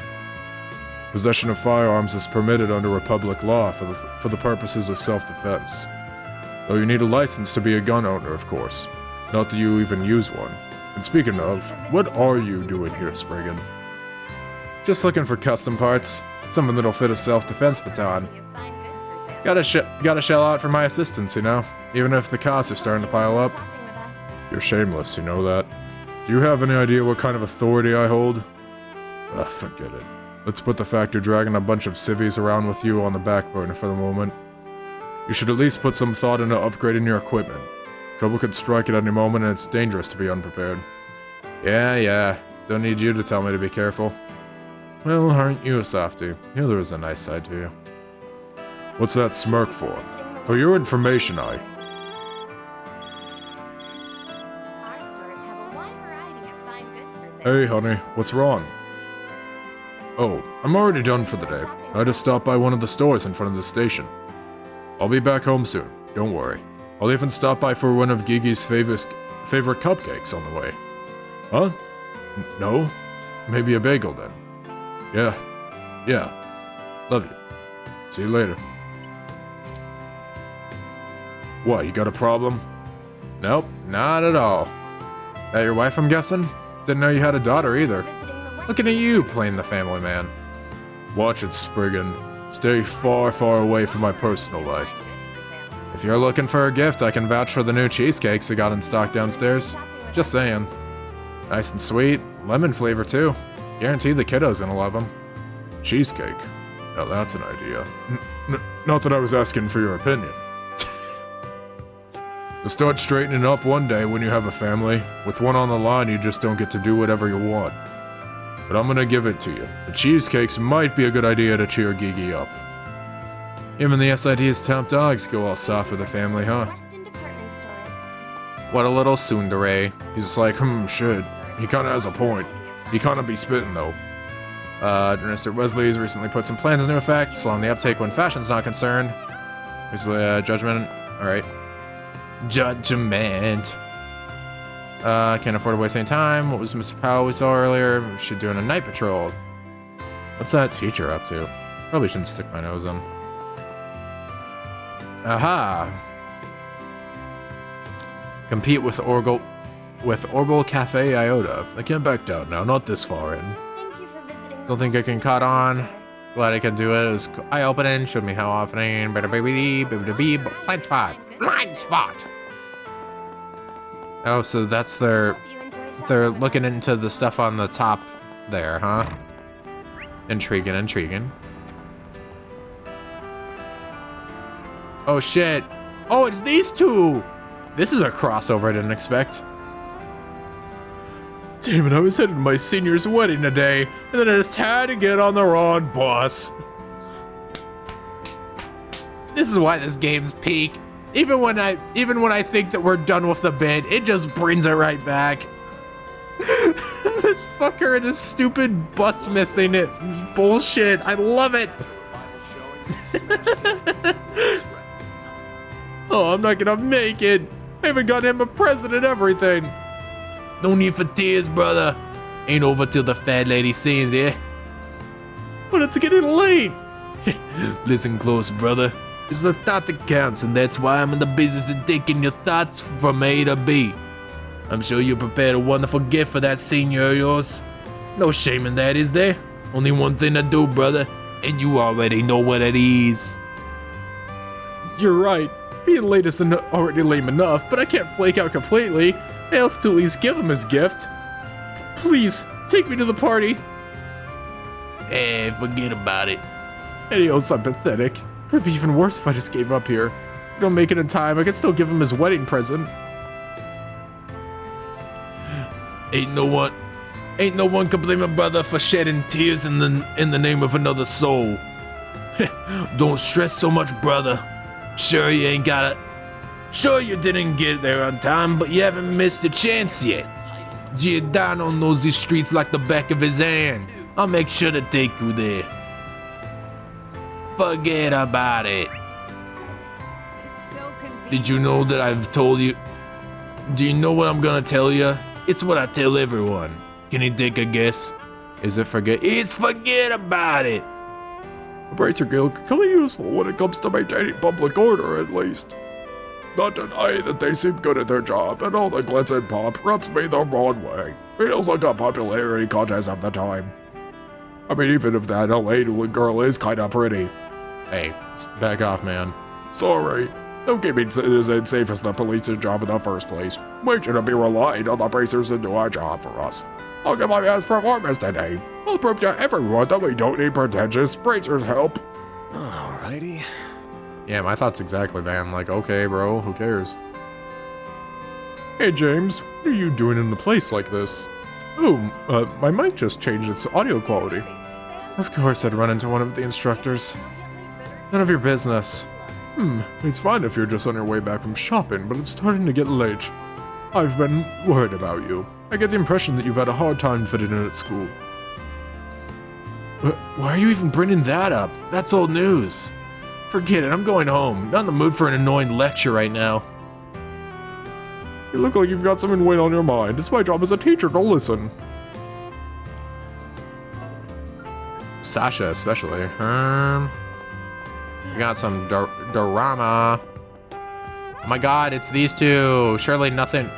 Possession of firearms is permitted under Republic law for the purposes of self-defense. Though you need a license to be a gun owner, of course. Not that you even use one. And speaking of, what are you doing here, Spriggan? Just looking for custom parts. Something that'll fit a self-defense baton. Gotta shell out for my assistance, you know? Even if the costs are starting to pile up. You're shameless, you know that. Do you have any idea what kind of authority I hold? Forget it. Let's put the fact you're dragging a bunch of civvies around with you on the back burner for the moment. You should at least put some thought into upgrading your equipment. Trouble could strike at any moment, and it's dangerous to be unprepared. Yeah. Don't need you to tell me to be careful. Well, aren't you a softy? You know there is a nice side to you. What's that smirk for? For your information, Hey, honey, what's wrong? Oh, I'm already done for the day. I just stopped by one of the stores in front of the station. I'll be back home soon, don't worry. I'll even stop by for one of Gigi's favorite cupcakes on the way. Huh? No? Maybe a bagel then. Yeah. Love you. See you later. What, you got a problem? Nope, not at all. That your wife, I'm guessing? Didn't know you had a daughter either. Looking at you playing the family man. Watch it, Spriggan. Stay far, far away from my personal life. If you're looking for a gift, I can vouch for the new cheesecakes I got in stock downstairs. Just saying. Nice and sweet. Lemon flavor, too. Guarantee the kiddos gonna love them. Cheesecake. Now that's an idea. Not that I was asking for your opinion. You'll start straightening up one day when you have a family. With one on the line, you just don't get to do whatever you want. But I'm gonna give it to you. The cheesecakes might be a good idea to cheer Gigi up. Even the SID's top dogs go all soft for the family, huh? What a little tsundere. He's just like, shit. He kinda has a point. He kinda be spitting, though. Mr. Wesley's recently put some plans into effect, slowing the uptake when fashion's not concerned. Basically, judgment. Alright. Judgment. Can't afford to waste any time. What was Mr. Powell we saw earlier? We should do a night patrol. What's that teacher up to? Probably shouldn't stick my nose in. Aha! Compete with Orbital Cafe Iota. I can't back down now, not this far in. Thank you for visiting. Don't think I can cut on. Glad I can do it. It was eye-opening. Showed me how often. Blind spot. Blind spot. Oh, so that's their... They're looking into the stuff on the top there, huh? Intriguing, intriguing. Oh, shit. Oh, it's these two. This is a crossover I didn't expect. Damn it, I was headed to my senior's wedding today, and then I just had to get on the wrong bus. This is why this game's peak. Even when I think that we're done with the bit, it just brings it right back. This fucker and his stupid bus missing it. Bullshit. I love it. Oh, I'm not gonna make it. I even got him a present and everything. No need for tears, brother. Ain't over till the fat lady sings, yeah? But it's getting late. Listen close, brother. It's the thought that counts, and that's why I'm in the business of taking your thoughts from A to B. I'm sure you prepared a wonderful gift for that senior of yours. No shame in that, is there? Only one thing to do, brother, and you already know what it is. You're right. Being late is already lame enough, but I can't flake out completely. I have to at least give him his gift. Please, take me to the party. Eh, forget about it. Anyhow, I'm pathetic. It'd be even worse if I just gave up here. If I don't make it in time, I can still give him his wedding present. Ain't no one can blame a brother for shedding tears in the name of another soul. Don't stress so much, brother. Sure you ain't got it. Sure you didn't get there on time, but you haven't missed a chance yet. Giordano knows these streets like the back of his hand. I'll make sure to take you there. Forget about it. Did you know that I've told you? Do you know what I'm gonna tell you? It's what I tell everyone. Can you take a guess? Is it forget? It's forget about it. The Bracer Guild can come in useful when it comes to maintaining public order, at least. Not denying that they seem good at their job, and all the glitz and pop rubs me the wrong way. Feels like a popularity contest of the time. I mean, even if that LA girl is kinda pretty. Hey, back off, man. Sorry. Don't keep me as unsafe as the police's job in the first place. We shouldn't be relying on the Bracers to do our job for us. I'll give my best performance today. I'll prove to everyone that we don't need pretentious Bracers' help. Alrighty. Yeah, my thoughts exactly, Van. Like, okay, bro, who cares? Hey, James, what are you doing in a place like this? Oh, my mic just changed its audio quality. Of course I'd run into one of the instructors. None of your business. It's fine if you're just on your way back from shopping, but it's starting to get late. I've been worried about you. I get the impression that you've had a hard time fitting in at school. Why are you even bringing that up? That's old news. Forget it, I'm going home. Not in the mood for an annoying lecture right now. You look like you've got something weighing on your mind. It's my job as a teacher to listen. Sasha, especially. We got some drama. Oh my god, it's these two. Surely nothing.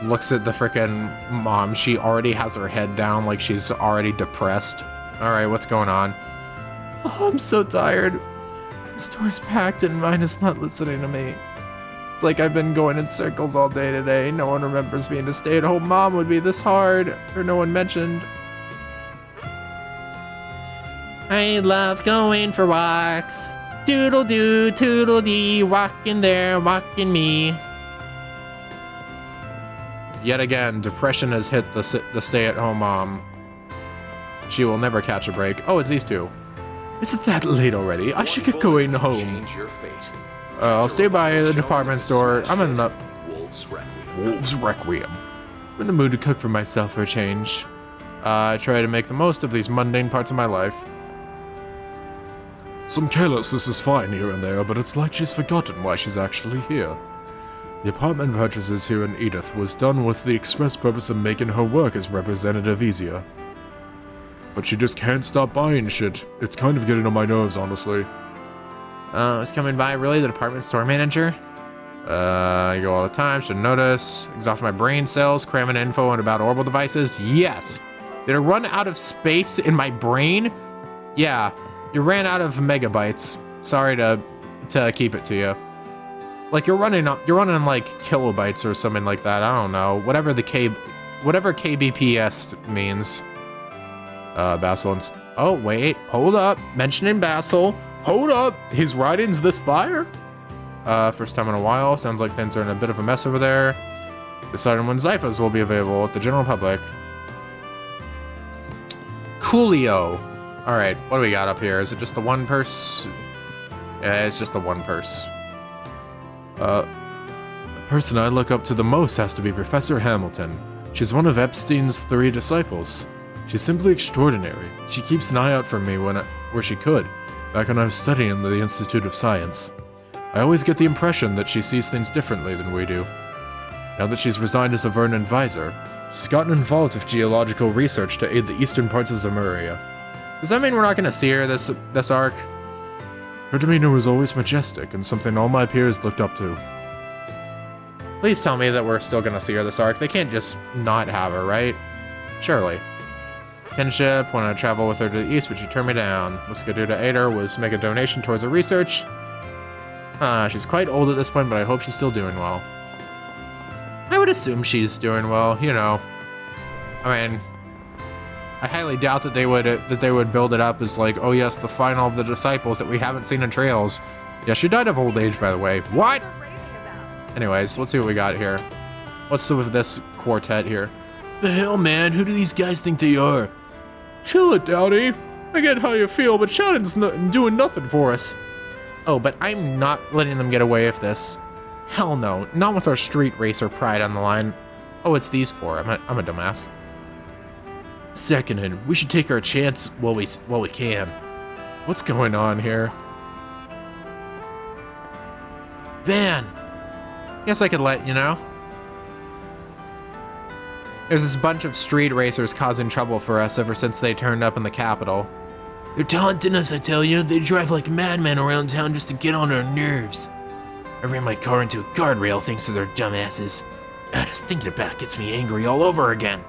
Looks at the frickin' mom. She already has her head down like she's already depressed. Alright, what's going on? Oh, I'm so tired. The store's packed and mine is not listening to me. It's like I've been going in circles all day today. No one remembers being a stay-at-home mom would be this hard, or no one mentioned. I love going for walks. Toodle-doo, toodle-dee, walking there, walking me. Yet again, depression has hit the stay-at-home mom. She will never catch a break. Oh, it's these two. Is it that late already? I should get going home. I'll stay by the department store. I'm in the Wolves Requiem. I'm in the mood to cook for myself for a change. I try to make the most of these mundane parts of my life. Some carelessness is fine here and there, but it's like she's forgotten why she's actually here. The apartment purchases here in Edith was done with the express purpose of making her work as representative easier. But she just can't stop buying shit. It's kind of getting on my nerves, honestly. It's coming by. Really? The department store manager? You go all the time. Should notice. Exhaust my brain cells. Cramming info about orbital devices. Yes. Did it run out of space in my brain? Yeah. You ran out of megabytes. Sorry to keep it to you. Like you're running on like kilobytes or something like that. I don't know. Whatever kbps means. Basel. Oh wait, hold up. Mentioning Basel. Hold up. His writings this fire? First time in a while. Sounds like things are in a bit of a mess over there. Deciding when Zyphas will be available at the general public. Coolio. All right, what do we got up here? Is it just the one purse? Yeah, it's just the one purse. The person I look up to the most has to be Professor Hamilton. She's one of Epstein's 3 disciples. She's simply extraordinary. She keeps an eye out for me where she could, back when I was studying in the Institute of Science. I always get the impression that she sees things differently than we do. Now that she's resigned as a Vern advisor, she's gotten involved with geological research to aid the eastern parts of Zemuria. Does that mean we're not going to see her this arc? Her demeanor was always majestic and something all my peers looked up to. Please tell me that we're still going to see her this arc. They can't just not have her, right? Surely. Kinship, wanted to travel with her to the east, but she turned me down. What's I could do to aid her was make a donation towards her research. She's quite old at this point, but I hope she's still doing well. I would assume she's doing well, you know. I mean, I highly doubt that they would build it up as like, oh yes, the final of the disciples that we haven't seen in Trails. Yeah, she died of old age, by the way. What? Anyways, let's see what we got here. What's with this quartet here? The hell, man? Who do these guys think they are? Chill it, Dowdy. I get how you feel, but Shannon's doing nothing for us. Oh, but I'm not letting them get away with this. Hell no, not with our street racer pride on the line. Oh, it's these 4. I'm a dumbass. Secondhand, we should take our chance while we can. What's going on here? Van! Guess I could let you know. There's this bunch of street racers causing trouble for us ever since they turned up in the capital. They're taunting us, I tell you. They drive like madmen around town just to get on our nerves. I ran my car into a guardrail thanks to their dumbasses. Just thinking about it gets me angry all over again.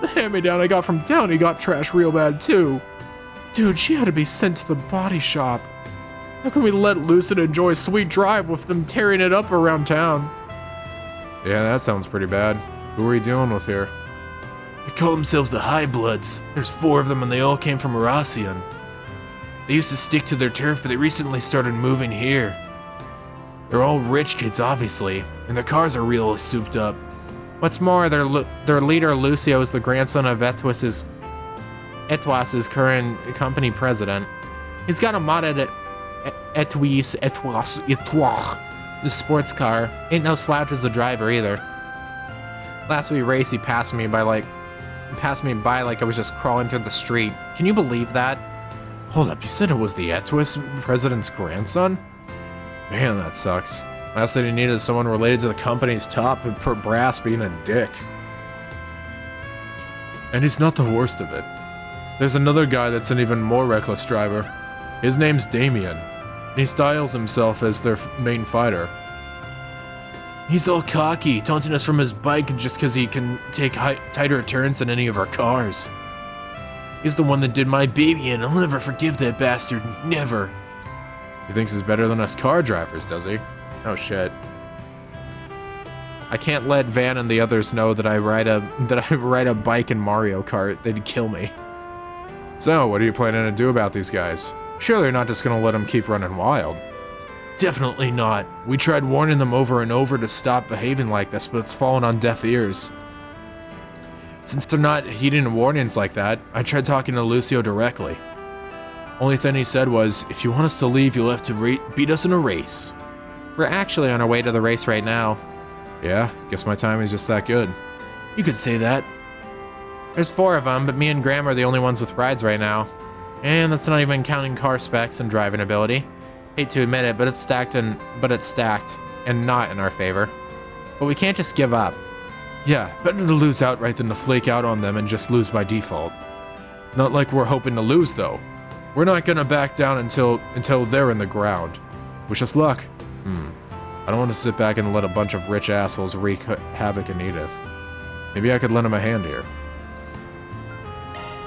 The hand-me-down I got from Downey got trashed real bad too. Dude, she had to be sent to the body shop. How can we let loose and enjoy a sweet drive with them tearing it up around town? Yeah, that sounds pretty bad. Who are we dealing with here? They call themselves the High Bloods. There's 4 of them and they all came from Erasian. They used to stick to their turf, but they recently started moving here. They're all rich kids, obviously, and their cars are real souped up. What's more, their leader, Lucio, is the grandson of Etwas's current company president. He's got a modded Etwas, the sports car. Ain't no slouch as a driver either. Last we raced, he passed me by like I was just crawling through the street. Can you believe that? Hold up, you said it was the Etwas president's grandson? Man, that sucks. Last thing he needed is someone related to the company's top and per brass being a dick. And he's not the worst of it. There's another guy that's an even more reckless driver. His name's Damien. He styles himself as their main fighter. He's all cocky, taunting us from his bike just because he can take tighter turns than any of our cars. He's the one that did my baby in. I'll never forgive that bastard. Never. He thinks he's better than us car drivers, does he? Oh shit. I can't let Van and the others know that I ride a bike in Mario Kart. They'd kill me. So, what are you planning to do about these guys? Surely you're not just gonna let them keep running wild. Definitely not. We tried warning them over and over to stop behaving like this, but it's fallen on deaf ears. Since they're not heeding warnings like that, I tried talking to Lucio directly. Only thing he said was, if you want us to leave, you'll have to beat us in a race. We're actually on our way to the race right now. Yeah, guess my timing's just that good. You could say that. There's 4 of them, but me and Graham are the only ones with rides right now. And that's not even counting car specs and driving ability. Hate to admit it, but it's stacked and not in our favor. But we can't just give up. Yeah, better to lose outright than to flake out on them and just lose by default. Not like we're hoping to lose though. We're not gonna back down until they're in the ground. Wish us luck. I don't want to sit back and let a bunch of rich assholes wreak havoc in Edith. Maybe I could lend him a hand here.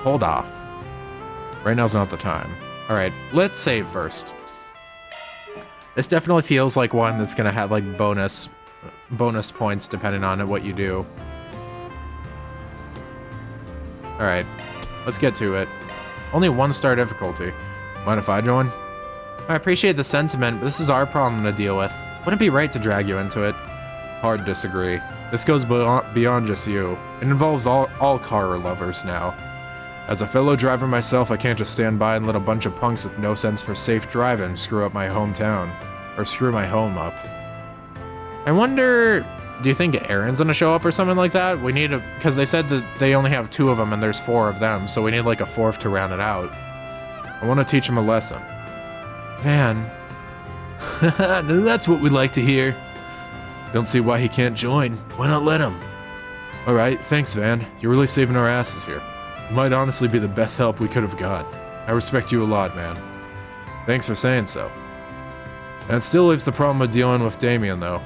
Hold off. Right now's not the time. Alright, let's save first. This definitely feels like one that's gonna have like bonus points depending on what you do. Alright, let's get to it. Only 1-star difficulty. Mind if I join? I appreciate the sentiment, but this is our problem to deal with. Wouldn't it be right to drag you into it? Hard to disagree. This goes beyond just you. It involves all car lovers now. As a fellow driver myself, I can't just stand by and let a bunch of punks with no sense for safe driving screw up my hometown. Or screw my home up. I wonder, do you think Aaron's gonna show up or something like that? We need because they said that they only have 2 of them and there's 4 of them, so we need like a 4th to round it out. I want to teach him a lesson. Man. That's what we like to hear. Don't see why he can't join. Why not let him? Alright, thanks Van. You're really saving our asses here. You might honestly be the best help we could have got. I respect you a lot, man. Thanks for saying so. And it still leaves the problem of dealing with Damien, though.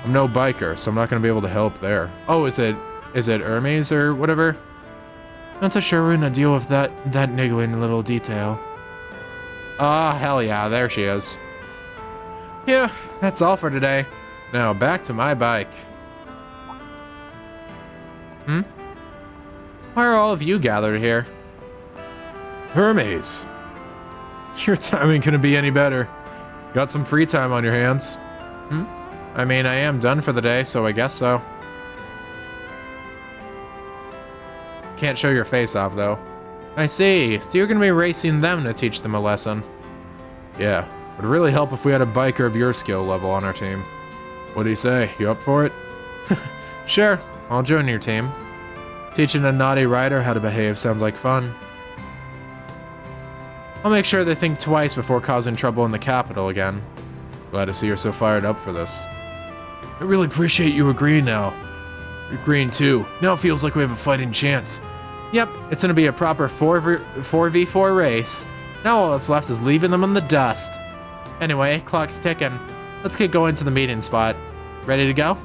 I'm no biker, so I'm not going to be able to help there. Oh, is it Hermes or whatever? Not so sure we're going to deal with that niggling little detail. Ah, hell yeah, there she is. Yeah, that's all for today. Now, back to my bike. Why are all of you gathered here? Hermes! Your timing couldn't be any better. Got some free time on your hands. I mean, I am done for the day, so I guess so. Can't show your face off, though. I see. So you're gonna be racing them to teach them a lesson. Yeah, would really help if we had a biker of your skill level on our team. What do you say? You up for it? Sure, I'll join your team. Teaching a naughty rider how to behave sounds like fun. I'll make sure they think twice before causing trouble in the capital again. Glad to see you're so fired up for this. I really appreciate you agreeing now. You're agreeing too. Now it feels like we have a fighting chance. Yep, it's gonna be a proper 4v4 race. Now all that's left is leaving them in the dust. Anyway, clock's ticking. Let's get going to the meeting spot. Ready to go?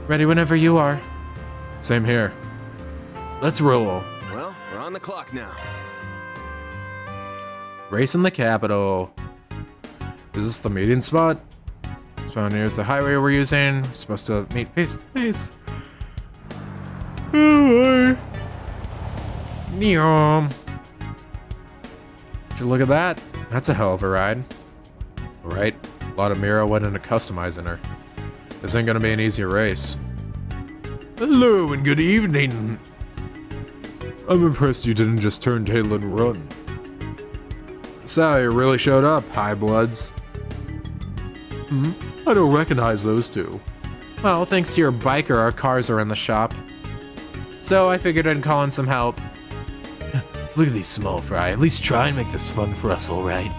Ready whenever you are. Same here. Let's roll. Well, we're on the clock now. Race in the capital. Is this the meeting spot? Spawn here's the highway we're using. We're supposed to meet face to face. Neom. Would you look at that? That's a hell of a ride. Alright, a lot of Mira went into customizing her. This ain't gonna be an easy race. Hello and good evening. I'm impressed you didn't just turn tail and run. So, you really showed up, High Bloods. I don't recognize those two. Well, thanks to your biker, our cars are in the shop. So I figured I'd call in some help. Look at these small fry. At least try and make this fun for us, alright?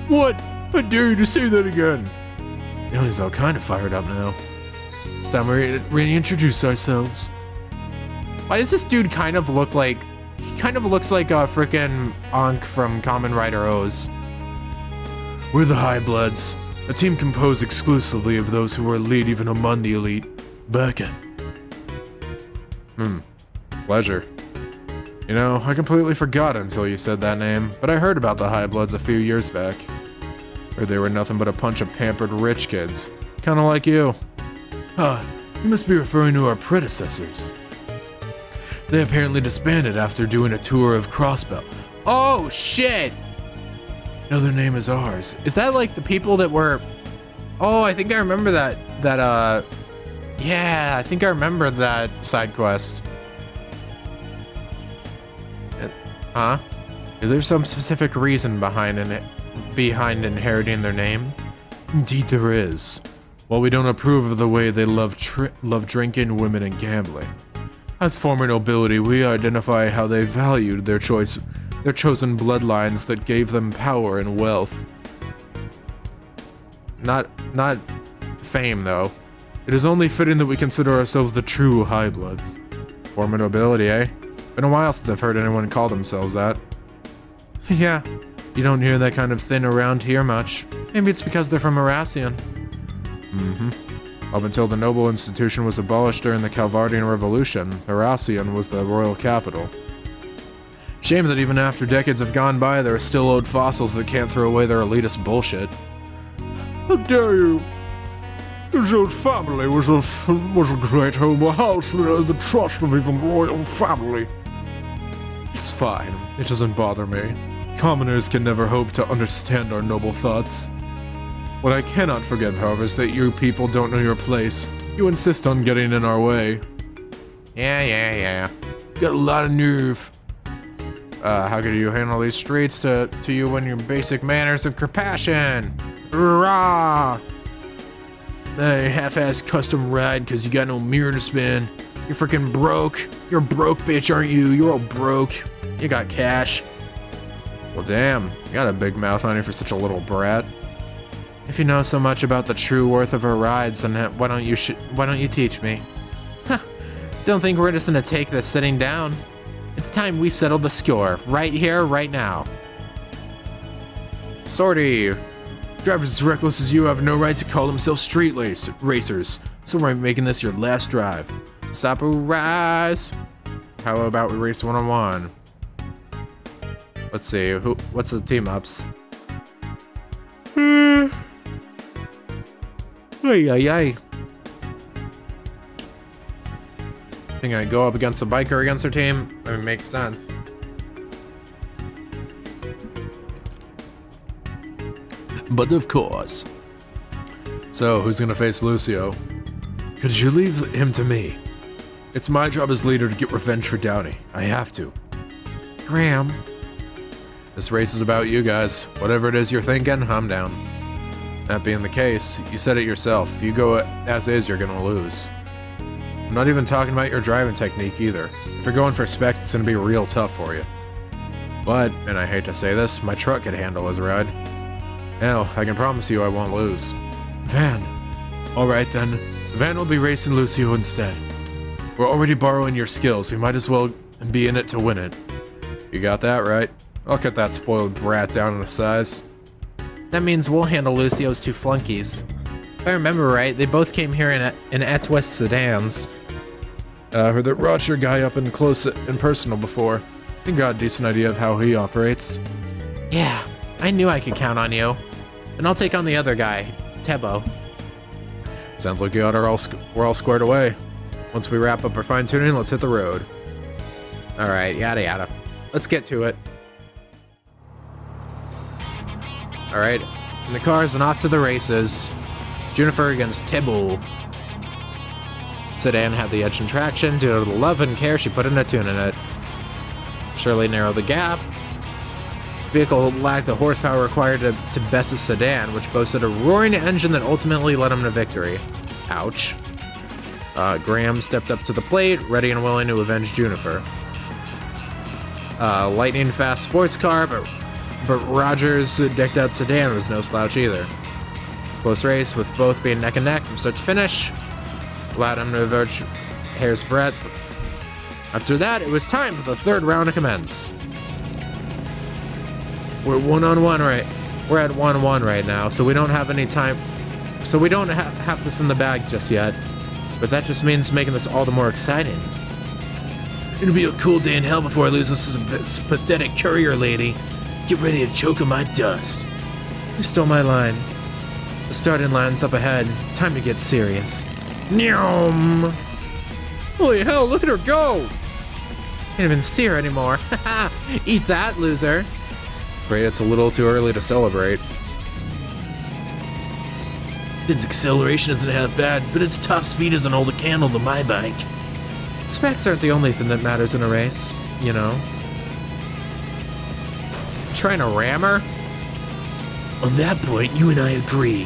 What? I dare you to say that again. He's all kind of fired up now. It's time we reintroduce ourselves. Why does this dude kind of look like... He kind of looks like a frickin' Ankh from Kamen Rider O's. We're the High Bloods. A team composed exclusively of those who were elite even among the elite. Becca. Pleasure. You know, I completely forgot until you said that name, but I heard about the High Bloods a few years back. Heard they were nothing but a bunch of pampered rich kids. Kinda like you. You must be referring to our predecessors. They apparently disbanded after doing a tour of Crossbell. Oh, shit! No, their name is ours. Is that like the people that were... Oh, I think I remember that. Yeah, I think I remember that side quest. Huh? Is there some specific reason behind inheriting their name? Indeed there is. While we don't approve of the way they love drinking, women, and gambling. As former nobility, we identify how they valued their chosen bloodlines that gave them power and wealth. Not fame, though. It is only fitting that we consider ourselves the true High Bloods. Former nobility, eh? Been a while since I've heard anyone call themselves that. Yeah, you don't hear that kind of thing around here much. Maybe it's because they're from Erasion. Up until the noble institution was abolished during the Calvardian Revolution, Erasion was the royal capital. Shame that even after decades have gone by, there are still old fossils that can't throw away their elitist bullshit. How dare you? This old family was a great home, a house, the trust of even royal family. It's fine. It doesn't bother me. Commoners can never hope to understand our noble thoughts. What I cannot forgive, however, is that you people don't know your place. You insist on getting in our way. Yeah. Got a lot of nerve. How could you handle these streets to you when your basic manners of compassion? Rah! Half-ass custom ride because you got no mirror to spin. You're freaking broke. You're broke, bitch, aren't you? You're all broke. You got cash. Well, damn. You got a big mouth on you for such a little brat. If you know so much about the true worth of her rides, then why don't you teach me? Huh. Don't think we're just gonna take this sitting down. It's time we settled the score. Right here, right now. Sortie. Drivers as reckless as you have no right to call themselves street racers. So we're making this your last drive. Surprise! How about we race one-on-one? Let's see, what's the team ups? Ay. Think I go up against a biker against their team? I mean, makes sense. But of course. So, who's gonna face Lucio? Could you leave him to me? It's my job as leader to get revenge for Downey. I have to. Graham. This race is about you guys. Whatever it is you're thinking, I'm down. That being the case, you said it yourself. If you go as is, you're gonna lose. I'm not even talking about your driving technique either. If you're going for specs, it's gonna be real tough for you. But, and I hate to say this, my truck could handle his ride. Hell, I can promise you I won't lose. Van. Alright then. Van will be racing Lucio instead. We're already borrowing your skills, we might as well be in it to win it. You got that right. I'll cut that spoiled brat down in size. That means we'll handle Lucio's two flunkies. If I remember right, they both came here in Etwest sedans. Heard that Rod's your guy up in close and personal before. I think got a decent idea of how he operates. Yeah, I knew I could count on you. And I'll take on the other guy, Tebo. Sounds like we're all squared away. Once we wrap up our fine tuning, let's hit the road. Alright, yada. Let's get to it. Alright, in the cars and off to the races. Junifer against Tebo. Sedan had the edge in traction due to the love and care she put into tuning it. Surely narrowed the gap. Vehicle lacked the horsepower required to best a sedan, which boasted a roaring engine that ultimately led him to victory. Ouch. Graham stepped up to the plate, ready and willing to avenge Junifer. Lightning fast sports car, but Roger's decked out sedan was no slouch either. Close race, with both being neck and neck from start to finish, allowed him to avenge hair's breadth. After that, it was time for the third round to commence. We're one-on-one right. We're at 1-1 right now, so we don't have any time. So we don't have this in the bag just yet. But that just means making this all the more exciting. It'll be a cool day in hell before I lose this pathetic courier lady. Get ready to choke on my dust. You stole my line. The starting line's up ahead. Time to get serious. Nyum! Holy hell, look at her go! Can't even see her anymore. Eat that, loser. Afraid it's a little too early to celebrate. Its acceleration isn't half bad, but its top speed isn't hold a candle to my bike. Specs aren't the only thing that matters in a race, you know. Trying to ram her? On that point, you and I agree.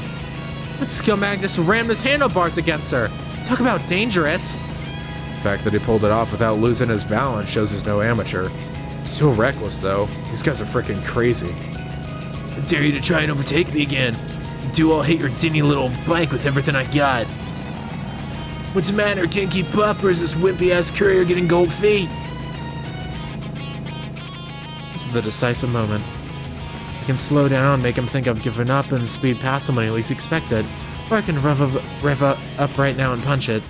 That scumbag just rammed his handlebars against her. Talk about dangerous. The fact that he pulled it off without losing his balance shows he's no amateur. Still reckless, though. These guys are freaking crazy. I dare you to try and overtake me again. I'll hit your dinny little bike with everything I got. What's the matter? Can't keep up, or is this wimpy-ass courier getting gold feet? This is the decisive moment. I can slow down, make him think I've given up, and speed past him when he least expect it. Or I can rev up right now and punch it.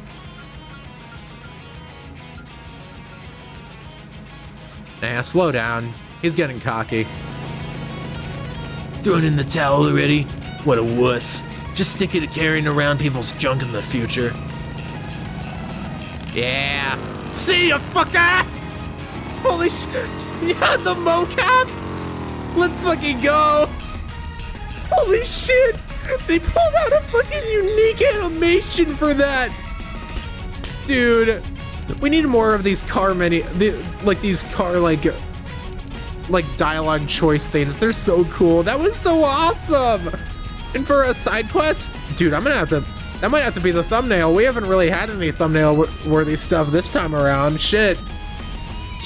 Nah, slow down. He's getting cocky. Throwing in the towel already? What a wuss. Just stick it to carrying around people's junk in the future. Yeah. See ya, fucker! Holy shit! Yeah, the mocap! Let's fucking go! Holy shit! They pulled out a fucking unique animation for that! Dude, we need more of these car these car like dialogue choice things. They're so cool. That was so awesome! And for a side quest, dude, that might have to be the thumbnail. We haven't really had any thumbnail worthy stuff this time around. Shit.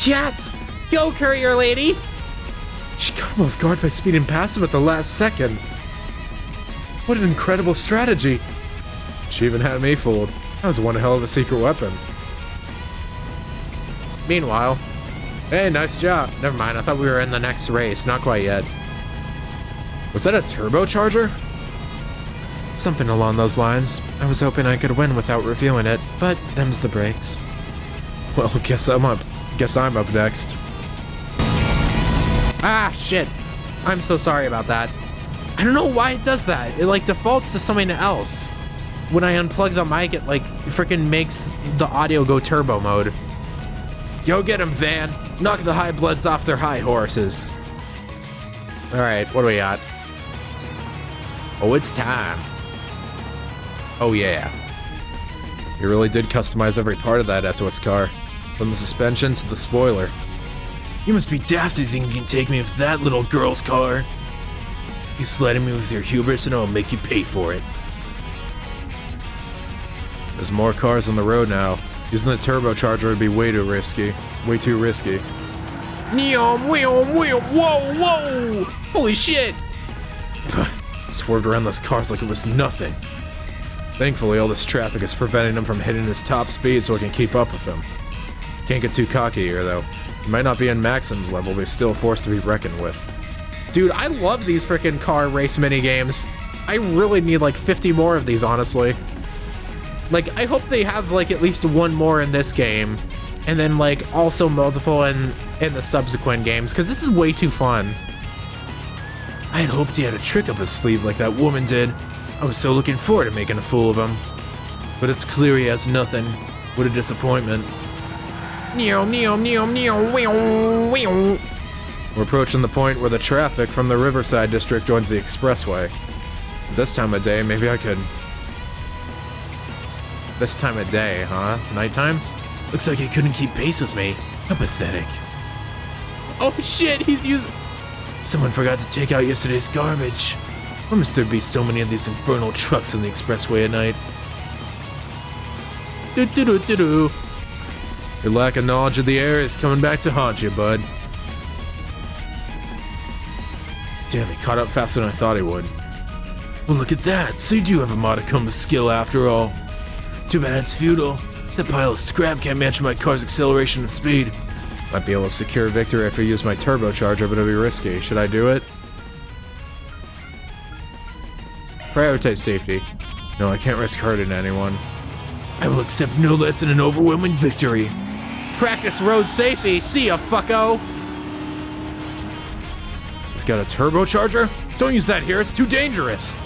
Yes! Go, courier lady! She caught him off guard by speeding past him at the last second. What an incredible strategy. She even had me fooled. That was one hell of a secret weapon. Meanwhile, hey, nice job. Never mind, I thought we were in the next race. Not quite yet. Was that a turbocharger? Something along those lines. I was hoping I could win without revealing it, but them's the breaks. Well, guess I'm up next. Ah, shit. I'm so sorry about that. I don't know why it does that. It like defaults to something else. When I unplug the mic, it like freaking makes the audio go turbo mode. Go get him, Van. Knock the high bloods off their high horses. All right, what do we got? Oh, it's time. Oh yeah. You really did customize every part of that Eto's car. From the suspension to the spoiler. You must be daft to think you can take me with that little girl's car. You slighted me with your hubris and I'll make you pay for it. There's more cars on the road now. Using the turbocharger would be way too risky. Neom, whoa, whoa! Holy shit! Swerved around those cars like it was nothing. Thankfully, all this traffic is preventing him from hitting his top speed so I can keep up with him. Can't get too cocky here, though. He might not be in Maxim's level, but he's still a force to be reckoned with. Dude, I love these freaking car race minigames. I really need like 50 more of these, honestly. Like, I hope they have like at least one more in this game, and then like also multiple in the subsequent games, because this is way too fun. I had hoped he had a trick up his sleeve like that woman did. I was so looking forward to making a fool of him. But it's clear he has nothing. What a disappointment. We're approaching the point where the traffic from the Riverside district joins the expressway. This time of day, maybe I could... This time of day, huh? Nighttime? Looks like he couldn't keep pace with me. How pathetic. Oh shit, he's using... Someone forgot to take out yesterday's garbage. Why must there be so many of these infernal trucks on the expressway at night? Your lack of knowledge of the area is coming back to haunt you, bud. Damn, he caught up faster than I thought he would. Well, look at that. So you do have a modicum of skill after all. Too bad it's futile. That pile of scrap can't match my car's acceleration and speed. Might be able to secure victory if I use my turbocharger, but it'll be risky. Should I do it? Prioritize safety. No, I can't risk hurting anyone. I will accept no less than an overwhelming victory. Practice road safety. See ya, fucko. He's got a turbocharger? Don't use that here, it's too dangerous.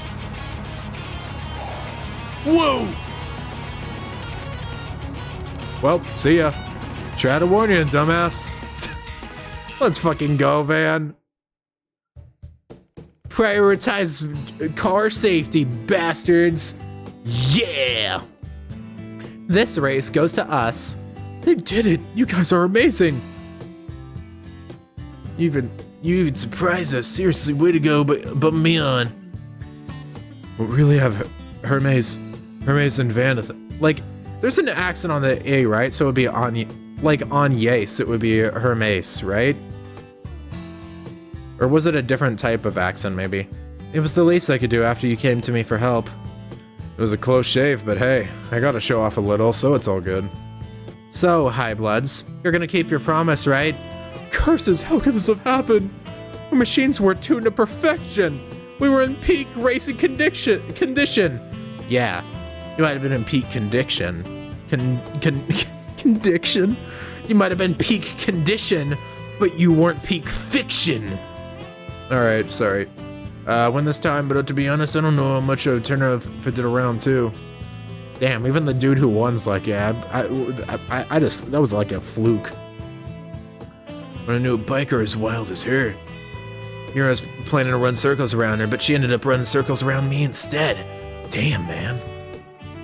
Whoa! Well, see ya. Try to warn you, dumbass. Let's fucking go, Van. Prioritize car safety, bastards. Yeah! This race goes to us. They did it! You guys are amazing! You even surprised us. Seriously, way to go, but me on. We really have Hermes and Van. Like, there's an accent on the A, right? So it would be on, like on yes, it would be Hermes, right? Or was it a different type of accent, maybe? It was the least I could do after you came to me for help. It was a close shave, but hey, I gotta show off a little, so it's all good. So, High Bloods, you're gonna keep your promise, right? Curses, how could this have happened? Our machines were tuned to perfection. We were in peak racing condition. Yeah, you might have been in peak condition. Condition? You might have been peak condition, but you weren't peak fiction. Alright, sorry. Win this time, but to be honest, I don't know how much I would turn out if I did a round 2. Damn, even the dude who won's like, yeah, I just, that was like a fluke. When I knew a biker as wild as her. Here I was planning to run circles around her, but she ended up running circles around me instead. Damn, man.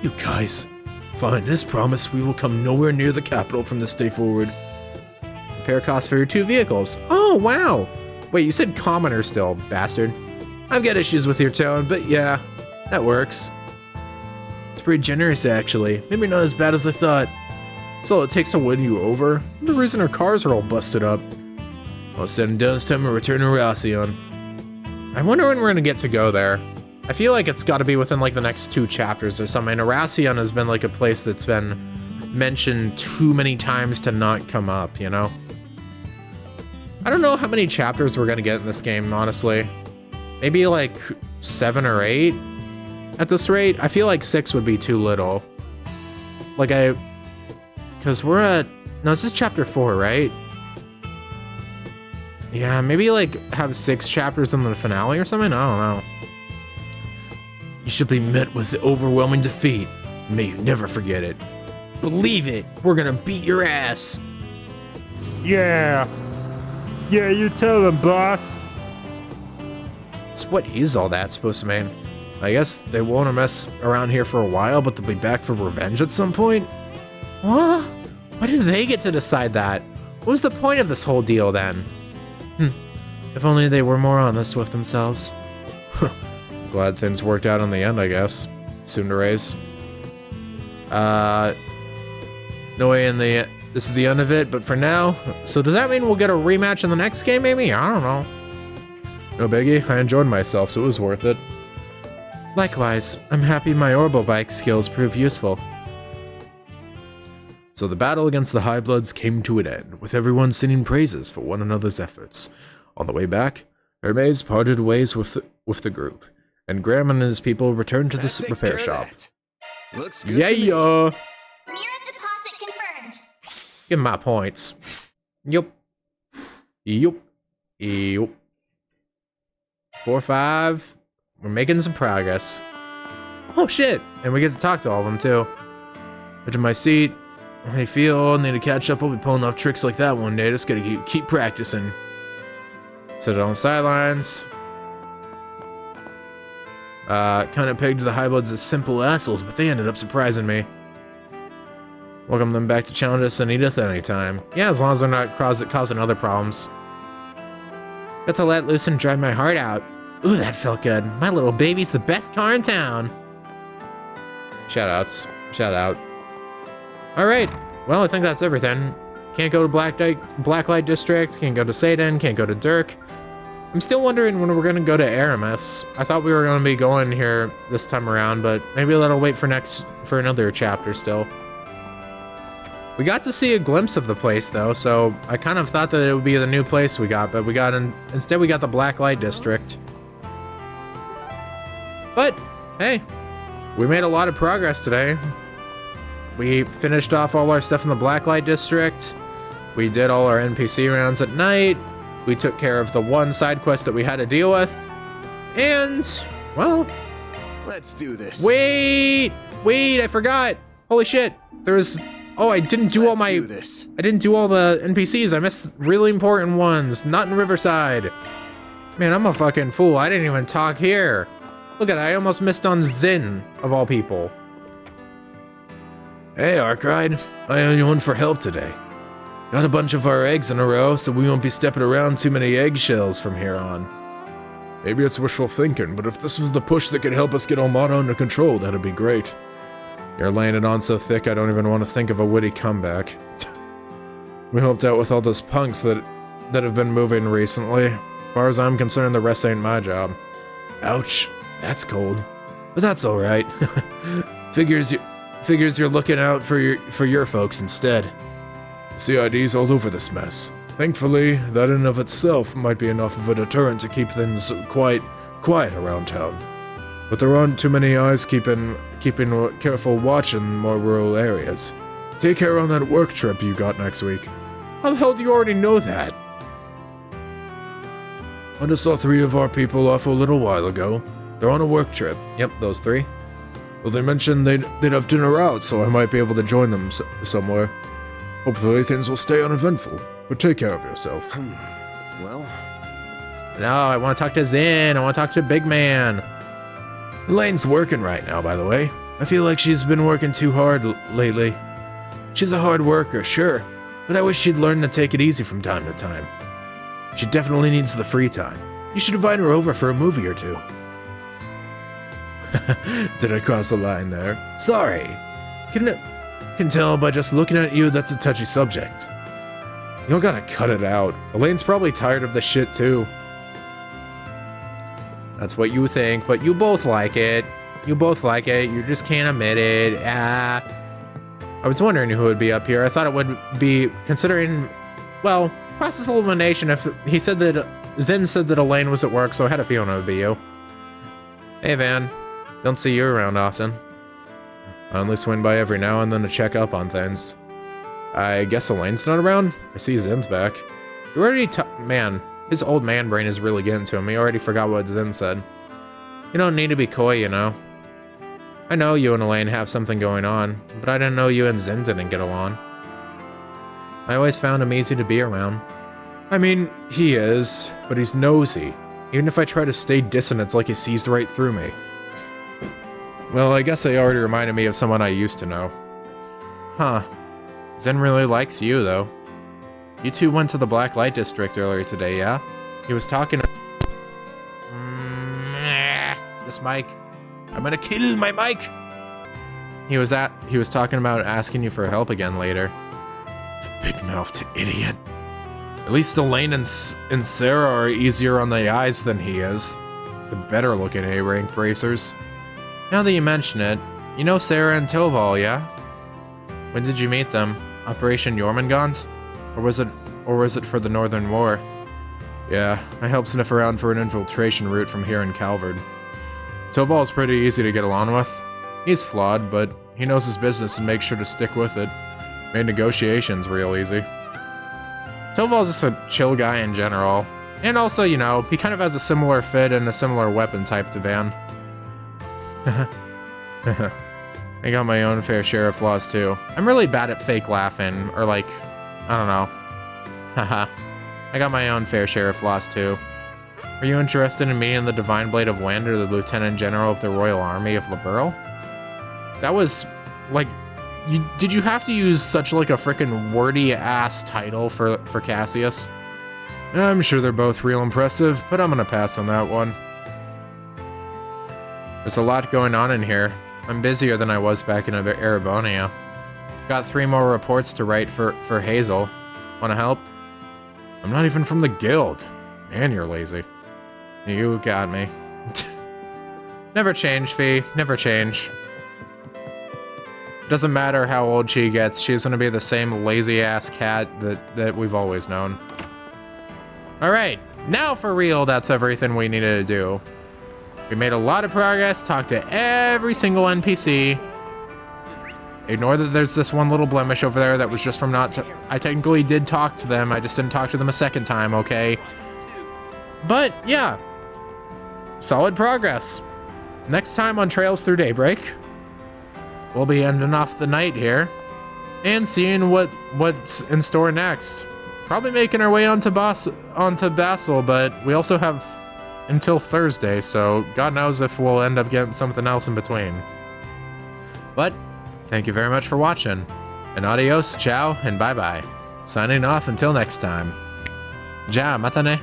You guys. Fine, as promised, we will come nowhere near the capital from this day forward. Repair costs for your 2 vehicles. Oh, wow. Wait, you said commoner still, bastard. I've got issues with your tone, but yeah, that works. It's pretty generous, actually. Maybe not as bad as I thought. That's all it takes to win you over. The reason our cars are all busted up. All said and done, it's time to return to Halcyon. I wonder when we're gonna get to go there. I feel like it's gotta be within like the next 2 chapters or something. Halcyon has been like a place that's been mentioned too many times to not come up, you know? I don't know how many chapters we're gonna get in this game, honestly. Maybe like 7 or 8 at this rate. I feel like 6 would be too little. Because we're at, no, this is chapter 4, right? Yeah, maybe like have 6 chapters in the finale or something? I don't know. You should be met with overwhelming defeat. May you never forget it. Believe it, we're gonna beat your ass. Yeah. Yeah, you tell them, boss. So what is all that supposed to mean? I guess they won't mess around here for a while, but they'll be back for revenge at some point? What? Why do they get to decide that? What was the point of this whole deal then? If only they were more honest with themselves. Glad things worked out in the end, I guess. Soon to raise. No way in the... This is the end of it, but for now... So does that mean we'll get a rematch in the next game, maybe? I don't know. No biggie, I enjoyed myself, so it was worth it. Likewise, I'm happy my orbital bike skills prove useful. So the battle against the High Bloods came to an end, with everyone singing praises for one another's efforts. On the way back, Hermes parted ways with the group, and Graham and his people returned to the repair shop. Looks good. Yeah! Mirror deposit confirmed. Give me my points. Yup. 4-5. We're making some progress. Oh shit! And we get to talk to all of them too. Edge of my seat. Hey, feel need to catch up. I'll be pulling off tricks like that one day. Just gotta keep practicing. Sit on the sidelines. Kind of pegged the High Bloods as simple assholes, but they ended up surprising me. Welcome them back to challenge us and Edith anytime. Yeah, as long as they're not causing other problems. Got to let loose and drive my heart out. Ooh, that felt good. My little baby's the best car in town. Shoutouts. Shout out. Alright, well, I think that's everything. Can't go to Blacklight District, can't go to Satan, can't go to Dirk. I'm still wondering when we're gonna go to Aramis. I thought we were gonna be going here this time around, but maybe that'll wait for another chapter still. We got to see a glimpse of the place though, so I kind of thought that it would be the new place we got, but instead we got the Blacklight District. But, hey, we made a lot of progress today. We finished off all our stuff in the Blacklight District. We did all our NPC rounds at night. We took care of the one side quest that we had to deal with. And, well... Let's do this. Wait, I forgot. Holy shit. Oh, I didn't do all my... I didn't do all the NPCs. I missed really important ones. Not in Riverside. Man, I'm a fucking fool. I didn't even talk here. Look at it, I almost missed on Zin, of all people. Hey, Arkride. I owe you one for help today. Got a bunch of our eggs in a row, so we won't be stepping around too many eggshells from here on. Maybe it's wishful thinking, but if this was the push that could help us get Almada under control, that'd be great. You're laying it on so thick I don't even want to think of a witty comeback. We helped out with all those punks that have been moving recently. As far as I'm concerned, the rest ain't my job. Ouch. That's cold. But that's alright. Figures you're looking out for your folks instead. CID's all over this mess. Thankfully, that in of itself might be enough of a deterrent to keep things quiet around town. But there aren't too many eyes keeping careful watch in more rural areas. Take care on that work trip you got next week. How the hell do you already know that? I just saw 3 of our people off a little while ago. They're on a work trip. Yep, those 3. Well, they mentioned they'd have dinner out, so I might be able to join them somewhere. Hopefully things will stay uneventful, but take care of yourself. Well... No, I want to talk to Zin. I want to talk to Big Man. Elaine's working right now, by the way. I feel like she's been working too hard lately. She's a hard worker, sure, but I wish she'd learn to take it easy from time to time. She definitely needs the free time. You should invite her over for a movie or 2. Did I cross the line there? Sorry. Can tell by just looking at you that's a touchy subject. You don't gotta cut it out. Elaine's probably tired of this shit too. That's what you think, but you both like it. You both like it. You just can't admit it. I was wondering who would be up here. I thought it would be, considering, well, process elimination. If he said that, Zin said that Elaine was at work, so I had a feeling it would be you. Hey, Van. Don't see you around often. I only swing by every now and then to check up on things. I guess Elaine's not around? I see Zin's back. You already man, his old man brain is really getting to him. He already forgot what Zin said. You don't need to be coy, you know. I know you and Elaine have something going on, but I didn't know you and Zin didn't get along. I always found him easy to be around. I mean, he is, but he's nosy. Even if I try to stay distant, it's like he sees right through me. Well, I guess they already reminded me of someone I used to know. Huh. Zen really likes you, though. You two went to the Black Light District earlier today, yeah? He was talking... This mic. I'm gonna kill my mic! He was talking about asking you for help again later. Big-mouthed idiot. At least Elaine and Sarah are easier on the eyes than he is. The better-looking A-rank racers. Now that you mention it, you know Sarah and Toval, yeah? When did you meet them? Operation Jormungand? Or was it for the Northern War? Yeah, I helped sniff around for an infiltration route from here in Calvard. Toval's pretty easy to get along with. He's flawed, but he knows his business and makes sure to stick with it. Made negotiations real easy. Toval's just a chill guy in general. And also, you know, he kind of has a similar fit and a similar weapon type to Van. I got my own fair share of flaws too. I'm really bad at fake laughing, or like, I don't know. Haha. I got my own fair share of flaws too. Are you interested in meeting the Divine Blade of Wend or the Lieutenant General of the Royal Army of Liberl? That was, like, did you have to use such like a freaking wordy ass title for Cassius? I'm sure they're both real impressive, but I'm gonna pass on that one. There's a lot going on in here. I'm busier than I was back in Erebonia. Got 3 more reports to write for Hazel. Wanna help? I'm not even from the guild. Man, you're lazy. You got me. Never change, Fee. Never change. Doesn't matter how old she gets, she's gonna be the same lazy-ass cat that we've always known. Alright, now for real, that's everything we needed to do. We made a lot of progress, talked to every single NPC. Ignore that there's this one little blemish over there that was just from not... I technically did talk to them, I just didn't talk to them a second time, okay? But, yeah. Solid progress. Next time on Trails Through Daybreak, we'll be ending off the night here and seeing what's in store next. Probably making our way onto Basel, but we also have until Thursday, so God knows if we'll end up getting something else in between. But thank you very much for watching, and adios, ciao, and bye-bye. Signing off until next time. Ja, matane.